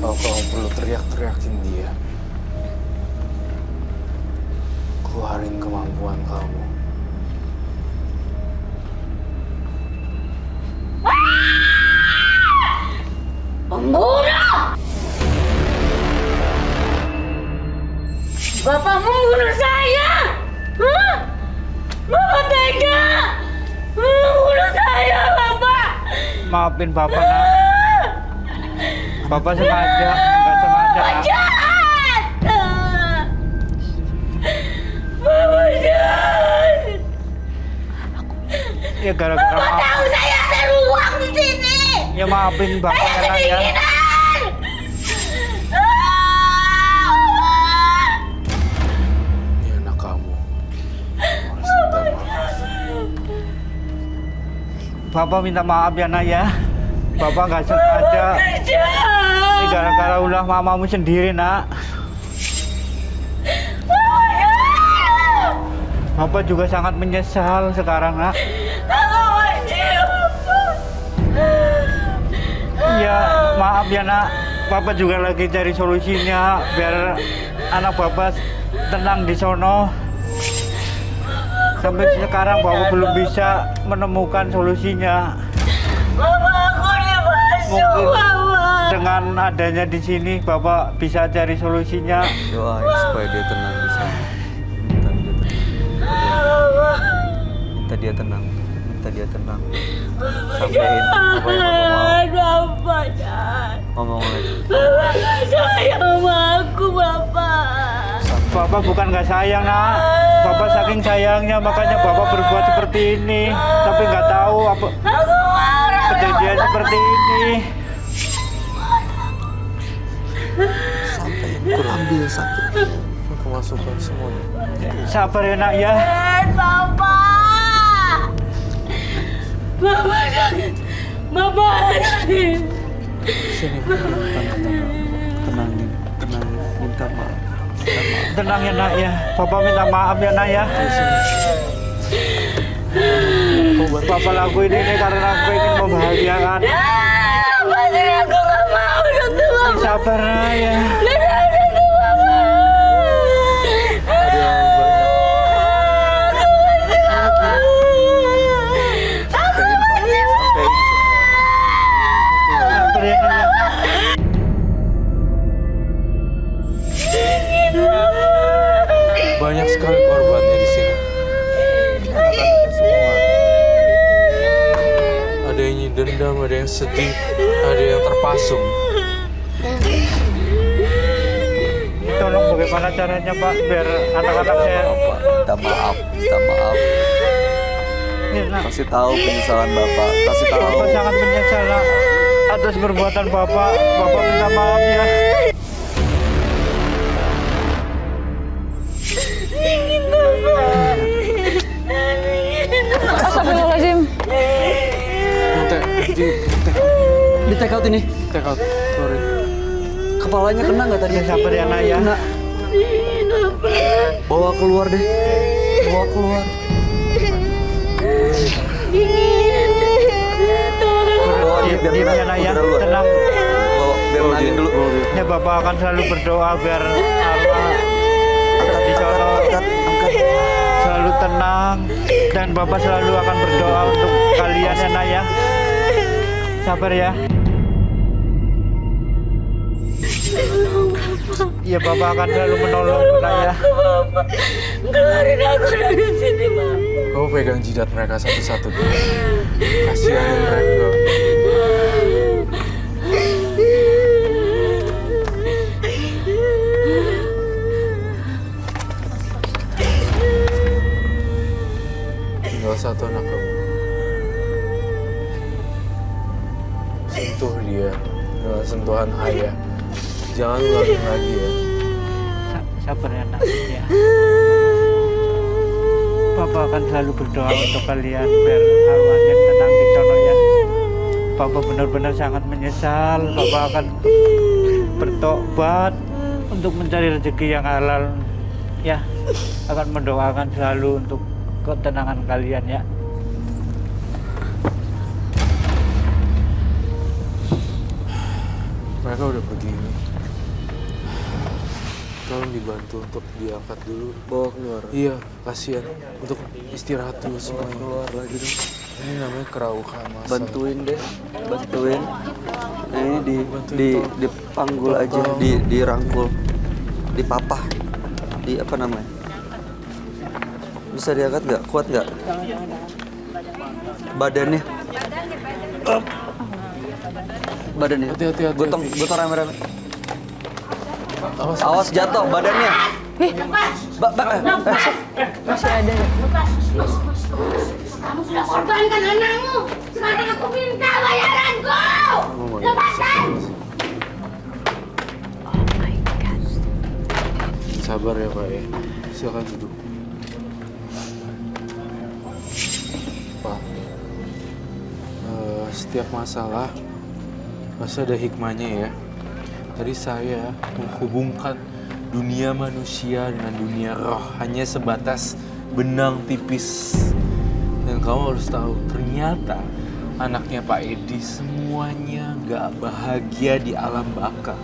S5: Kalau kamu perlu teriak-teriakin dia, keluarin kemampuan kamu.
S7: Pembunuh! Bapak membunuh saya! Hah? Bapak tega! Membunuh saya, Bapak!
S6: Maafin Bapak, Nak. Bapak sengaja, nggak sengaja, Nak.
S7: Jahat! Bapak jahat!
S6: Ya gara-gara
S7: Bapak tahu saya ada ruang di sini!
S6: Ya maafin Bapak ya, Nak ya.
S5: Ini anak kamu. Harus minta maaf.
S6: Bapak minta maaf ya, Nak ya. Bapak nggak sengaja. Ini gara-gara ulah mamamu sendiri, Nak. Bapak juga sangat menyesal sekarang, Nak. Iya, maaf ya, Nak. Bapak juga lagi cari solusinya biar anak Bapak tenang di sono. Sampai sekarang Bapak belum bisa menemukan solusinya. Mungkin dengan adanya di sini Bapak bisa cari solusinya.
S1: Doain supaya dia tenang di sana. Minta dia tenang. Minta dia tenang. Sampein apa yang Mama mau.
S7: Bapak jahat!
S1: Ngomong lagi.
S7: Bapak gak sayang sama aku, Bapak!
S6: Bapak bukan nggak sayang, Nak. Bapak saking sayangnya makanya Bapak berbuat seperti ini. Tapi nggak tahu apa
S7: Aku marah!
S6: kejadian seperti ini.
S1: Sampein. Ambil sakit.
S5: Aku masukkan semuanya.
S6: Sabar ya, Nak ya.
S7: Bapak! Bapak sakit! Bapak sakit!
S5: Sini.
S1: Tenangin. Tenangin. Minta maaf.
S6: Tenang ya, Nak ya. Bapak minta maaf ya, Nak ya. Bapak lakuin ini karena aku ingin membahagiakan.
S7: Pasti aku gak mau untuk Bapak!
S6: Sabar, Nak ya.
S5: Ada yang banyak.
S1: Sampein semua.
S6: Sabar ya, Nak ya.
S5: Banyak sekali korbannya di sini.
S1: Semua.
S5: Ada yang dendam, ada yang sedih, ada yang terpasung.
S6: Tolong bagaimana caranya, Pak, biar anak-anak saya
S1: Bapak, minta maaf. Minta maaf.
S6: ya, Nak.
S1: Kasih tahu penyesalan Bapak. Kasih tahu.
S6: Bapak sangat menyesal, Nak, atas perbuatan Bapak. Bapak minta maaf ya.
S2: Astagfirullahaladzim.
S5: Teh,
S1: Di take out ini.
S5: take out, keluarin.
S1: kepalanya kena nggak tadi?
S6: Ya sabar ya nak ya.
S1: Kena. Bawa keluar deh. Bawa keluar. Bawa dia biar
S6: Diam ya nak ya, tenang.
S1: Bawa biar nangin dulu.
S6: Ya Bapak akan selalu berdoa biar Allah di sono selalu tenang, dan Bapak selalu akan berdoa untuk kalian ya nak ya. Sabar ya. Ya Bapak akan selalu menolong nak ya.
S7: Keluarin aku dari sini, Bapak.
S5: Kamu pegang jidat mereka satu-satu dulu. Kasihanin mereka. Tinggal satu anak kamu. Sentuh dia dengan sentuhan ayah. Jangan ulangin lagi ya.
S6: Sabar ya nak ya. Bapak akan selalu berdoa untuk kalian biar arwahnya tenang di sono ya. Bapak benar-benar sangat menyesal. Bapak akan bertobat untuk mencari rezeki yang halal ya. Akan mendoakan selalu untuk ketenangan kalian ya.
S5: Mereka udah begini. Tolong dibantu untuk diangkat dulu.
S1: Bawa keluar.
S5: Iya, kasihan. Untuk istirahat dulu semua.
S1: Keluar lagi dong.
S5: Ini namanya keraukan masa.
S1: Bantuin deh. Bantuin. Nah, ini
S5: Bantuin
S1: dipanggul aja,
S5: Tolong.
S1: dirangkul. Dipapah. Di apa namanya? Bisa diangkat nggak? Kuat nggak? Badannya. Badannya.
S5: Hati-hati.
S1: Gotong rame-rame.
S5: Awas.
S1: Awas jatuh badannya.
S2: Masih ada ya?
S7: Kamu sudah korbankan anakmu. Sekarang aku minta bayaranku. Lepaskan.
S5: Sabar ya Pak ya. Silakan duduk. Pak, setiap masalah pasti ada hikmahnya ya. Tadi saya menghubungkan dunia manusia dengan dunia roh hanya sebatas benang tipis. Dan kamu harus tahu, ternyata anaknya Pak Edi semuanya gak bahagia di alam baka.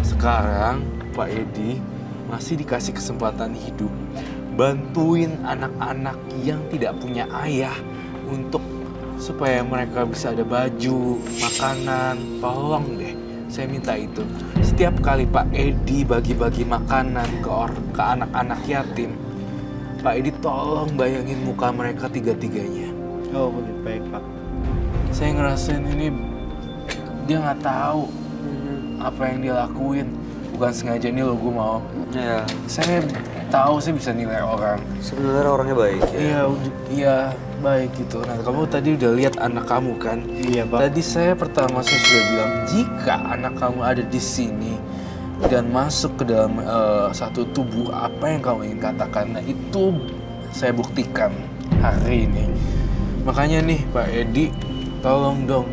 S5: Sekarang Pak Edi masih dikasih kesempatan hidup bantuin anak-anak yang tidak punya ayah untuk supaya mereka bisa ada baju, makanan. Tolong deh, saya minta itu. Setiap kali Pak Edi bagi-bagi makanan ke anak-anak yatim, Pak Edi tolong bayangin muka mereka tiga-tiganya.
S6: Oh begitu, baik Pak.
S5: Saya ngerasain ini dia nggak tahu apa yang dia lakuin. Bukan sengaja nih lo, gue mau.
S1: Ya,
S5: Saya tahu, saya bisa nilai orang.
S1: sebenarnya orangnya baik ya.
S5: Iya baik gitu. Nah kamu tadi udah lihat anak kamu kan?
S6: Iya Pak.
S5: Tadi saya sudah bilang jika anak kamu ada di sini dan masuk ke dalam satu tubuh, apa yang kamu ingin katakan? Nah itu saya buktikan hari ini. Makanya nih Pak Edi, tolong dong,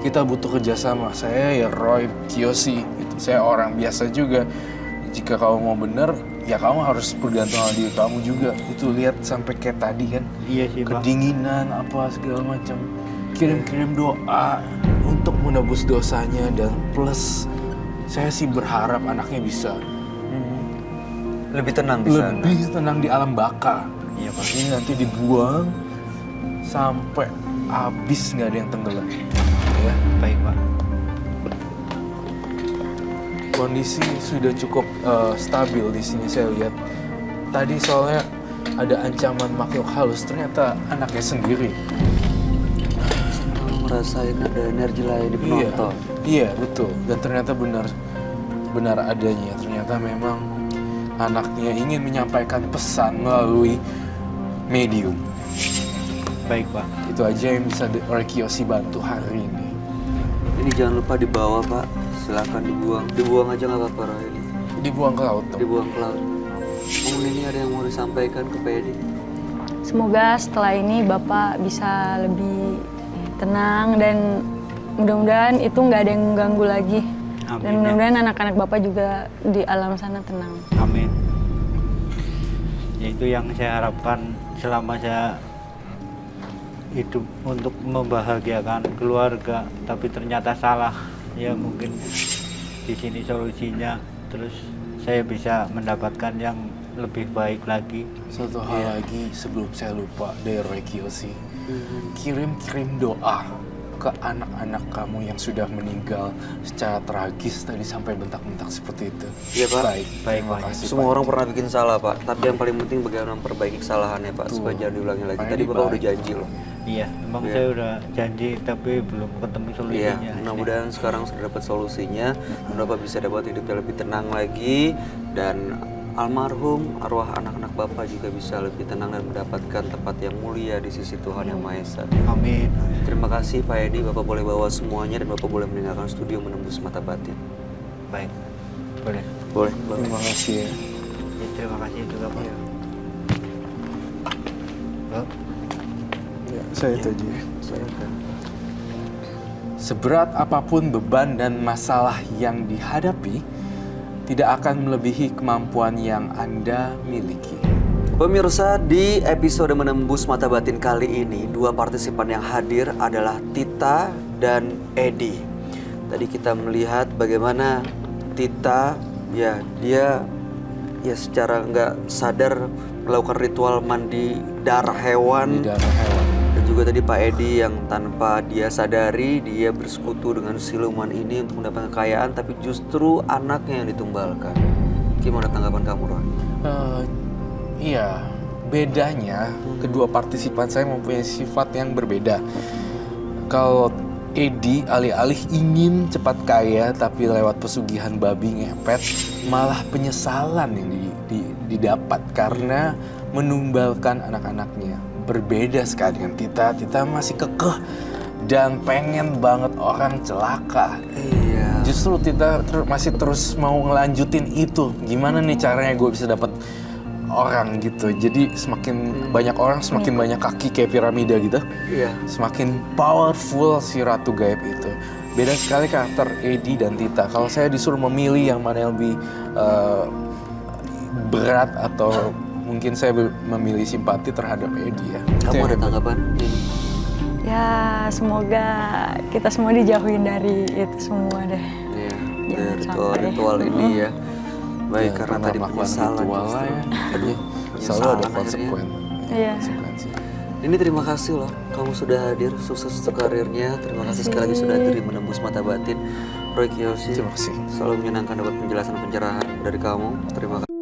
S5: kita butuh kerjasama. Saya ya Roy Kiyoshi, saya orang biasa juga. Jika kamu mau bener, ya kamu harus bergantung sama diri kamu juga. Itu lihat sampai kayak tadi kan,
S6: Iya sih Pak.
S5: kedinginan apa segala macam. Kirim-kirim doa untuk menebus dosanya, dan plus saya sih berharap anaknya bisa
S1: Lebih tenang di sana.
S5: lebih tenang di alam baka.
S6: Iya Pak.
S5: Ini nanti dibuang sampai habis, nggak ada yang tenggelam. Ya,
S6: Baik Pak.
S5: kondisi sudah cukup stabil di sini saya lihat. Tadi soalnya ada ancaman makhluk halus, ternyata anaknya sendiri.
S1: Lu ngerasain ada energi lain di penonton.
S5: Iya betul. Dan ternyata benar adanya. Ternyata memang anaknya ingin menyampaikan pesan melalui medium.
S6: Baik Pak.
S5: Itu aja yang bisa Roy Kiyoshi bantu hari ini.
S1: Ini jangan lupa dibawa Pak. Silakan dibuang. Dibuang aja nggak apa-apa Roy.
S5: Dibuang ke laut dong.
S1: Dibuang ke laut. Om ini ada yang mau disampaikan ke Pedi?
S2: Semoga setelah ini Bapak bisa lebih tenang dan mudah-mudahan itu nggak ada yang mengganggu lagi.
S6: Amin,
S2: Dan
S6: ya.
S2: mudah-mudahan anak-anak Bapak juga di alam sana tenang.
S6: Amin. Ya, itu yang saya harapkan selama saya hidup untuk membahagiakan keluarga, tapi ternyata salah. Ya mungkin di sini solusinya, terus saya bisa mendapatkan yang lebih baik lagi.
S5: Satu hal lagi sebelum saya lupa dari Roy Kiyoshi, kirim doa ke anak-anak kamu yang sudah meninggal secara tragis tadi sampai bentak-bentak seperti itu.
S1: Iya, Pak.
S5: Baik,
S6: Baik,
S5: terima
S6: Pak.
S5: kasih.
S1: Semua
S5: Pak.
S1: orang pernah bikin salah, Pak. Tapi yang paling penting bagaimana memperbaiki kesalahannya, Pak, supaya jangan diulangi lagi.
S5: Pak
S1: Tadi
S5: Edi
S1: Bapak
S5: baik.
S1: udah janji loh.
S6: Iya, memang
S1: Iya.
S6: saya udah janji tapi belum ketemu
S1: Iya,
S6: solusinya.
S1: mudah-mudahan sekarang sudah dapat solusinya. Dan Bapak bisa dapat hidup yang lebih tenang lagi. Dan almarhum arwah anak-anak Bapak juga bisa lebih tenang dan mendapatkan tempat yang mulia di sisi Tuhan Yang Maha Esa.
S6: Amin.
S1: Terima kasih Pak Edi, Bapak boleh bawa semuanya dan Bapak boleh meninggalkan studio menembus mata batin.
S6: Baik, boleh.
S1: Boleh,
S5: Terima kasih ya.
S6: Ya, terima kasih juga Pak. Pak.
S5: Ya, saya itu aja. Seberat apapun beban dan masalah yang dihadapi, tidak akan melebihi kemampuan yang Anda miliki.
S1: Pemirsa, di episode Menembus Mata Batin kali ini, dua partisipan yang hadir adalah Tita dan Edi. Tadi kita melihat bagaimana Tita, ya dia secara nggak sadar melakukan ritual mandi darah hewan.
S5: Di darah hewan.
S1: Dan juga tadi Pak Edi yang tanpa dia sadari, dia bersekutu dengan siluman ini untuk mendapatkan kekayaan, tapi justru anaknya yang ditumbalkan. Gimana tanggapan kamu, Roy?
S5: Iya, bedanya kedua partisipan saya mempunyai sifat yang berbeda. Kalau Edi alih-alih ingin cepat kaya tapi lewat pesugihan babi ngepet, malah penyesalan yang didapat karena menumbalkan anak-anaknya. Berbeda sekali dengan Tita. Tita masih kekeh dan pengen banget orang celaka.
S1: Iya.
S5: Justru Tita masih terus mau ngelanjutin itu. Gimana nih caranya gue bisa dapat orang gitu. Jadi semakin banyak orang, semakin banyak kaki kayak piramida gitu.
S1: Iya.
S5: Semakin powerful si Ratu Gaib itu. Beda sekali karakter Edi dan Tita. Kalau saya disuruh memilih yang mana yang lebih berat atau mungkin saya memilih simpati terhadap Edi ya.
S1: Kamu ada tanggapan?
S2: Ya semoga kita semua dijauhin dari itu semua deh.
S1: Iya,
S2: Jangan sampai.
S1: ritual ini ya. Baik,
S5: Ya,
S1: karena
S5: pernah
S1: tadi
S5: melakukan
S1: penyesalan
S5: ritual lah
S1: justru.
S5: ya. Jadi selalu
S1: Penyesalan
S5: ada
S1: akhirnya.
S2: Iya.
S5: konsekuensi.
S1: Ini terima kasih loh, kamu sudah hadir, sukses untuk karirnya. Terima kasih sekali lagi sudah hadir di Menembus Mata Batin. Roy Kiyoshi,
S5: Terima kasih.
S1: selalu menyenangkan dapat penjelasan pencerahan dari kamu. Terima kasih.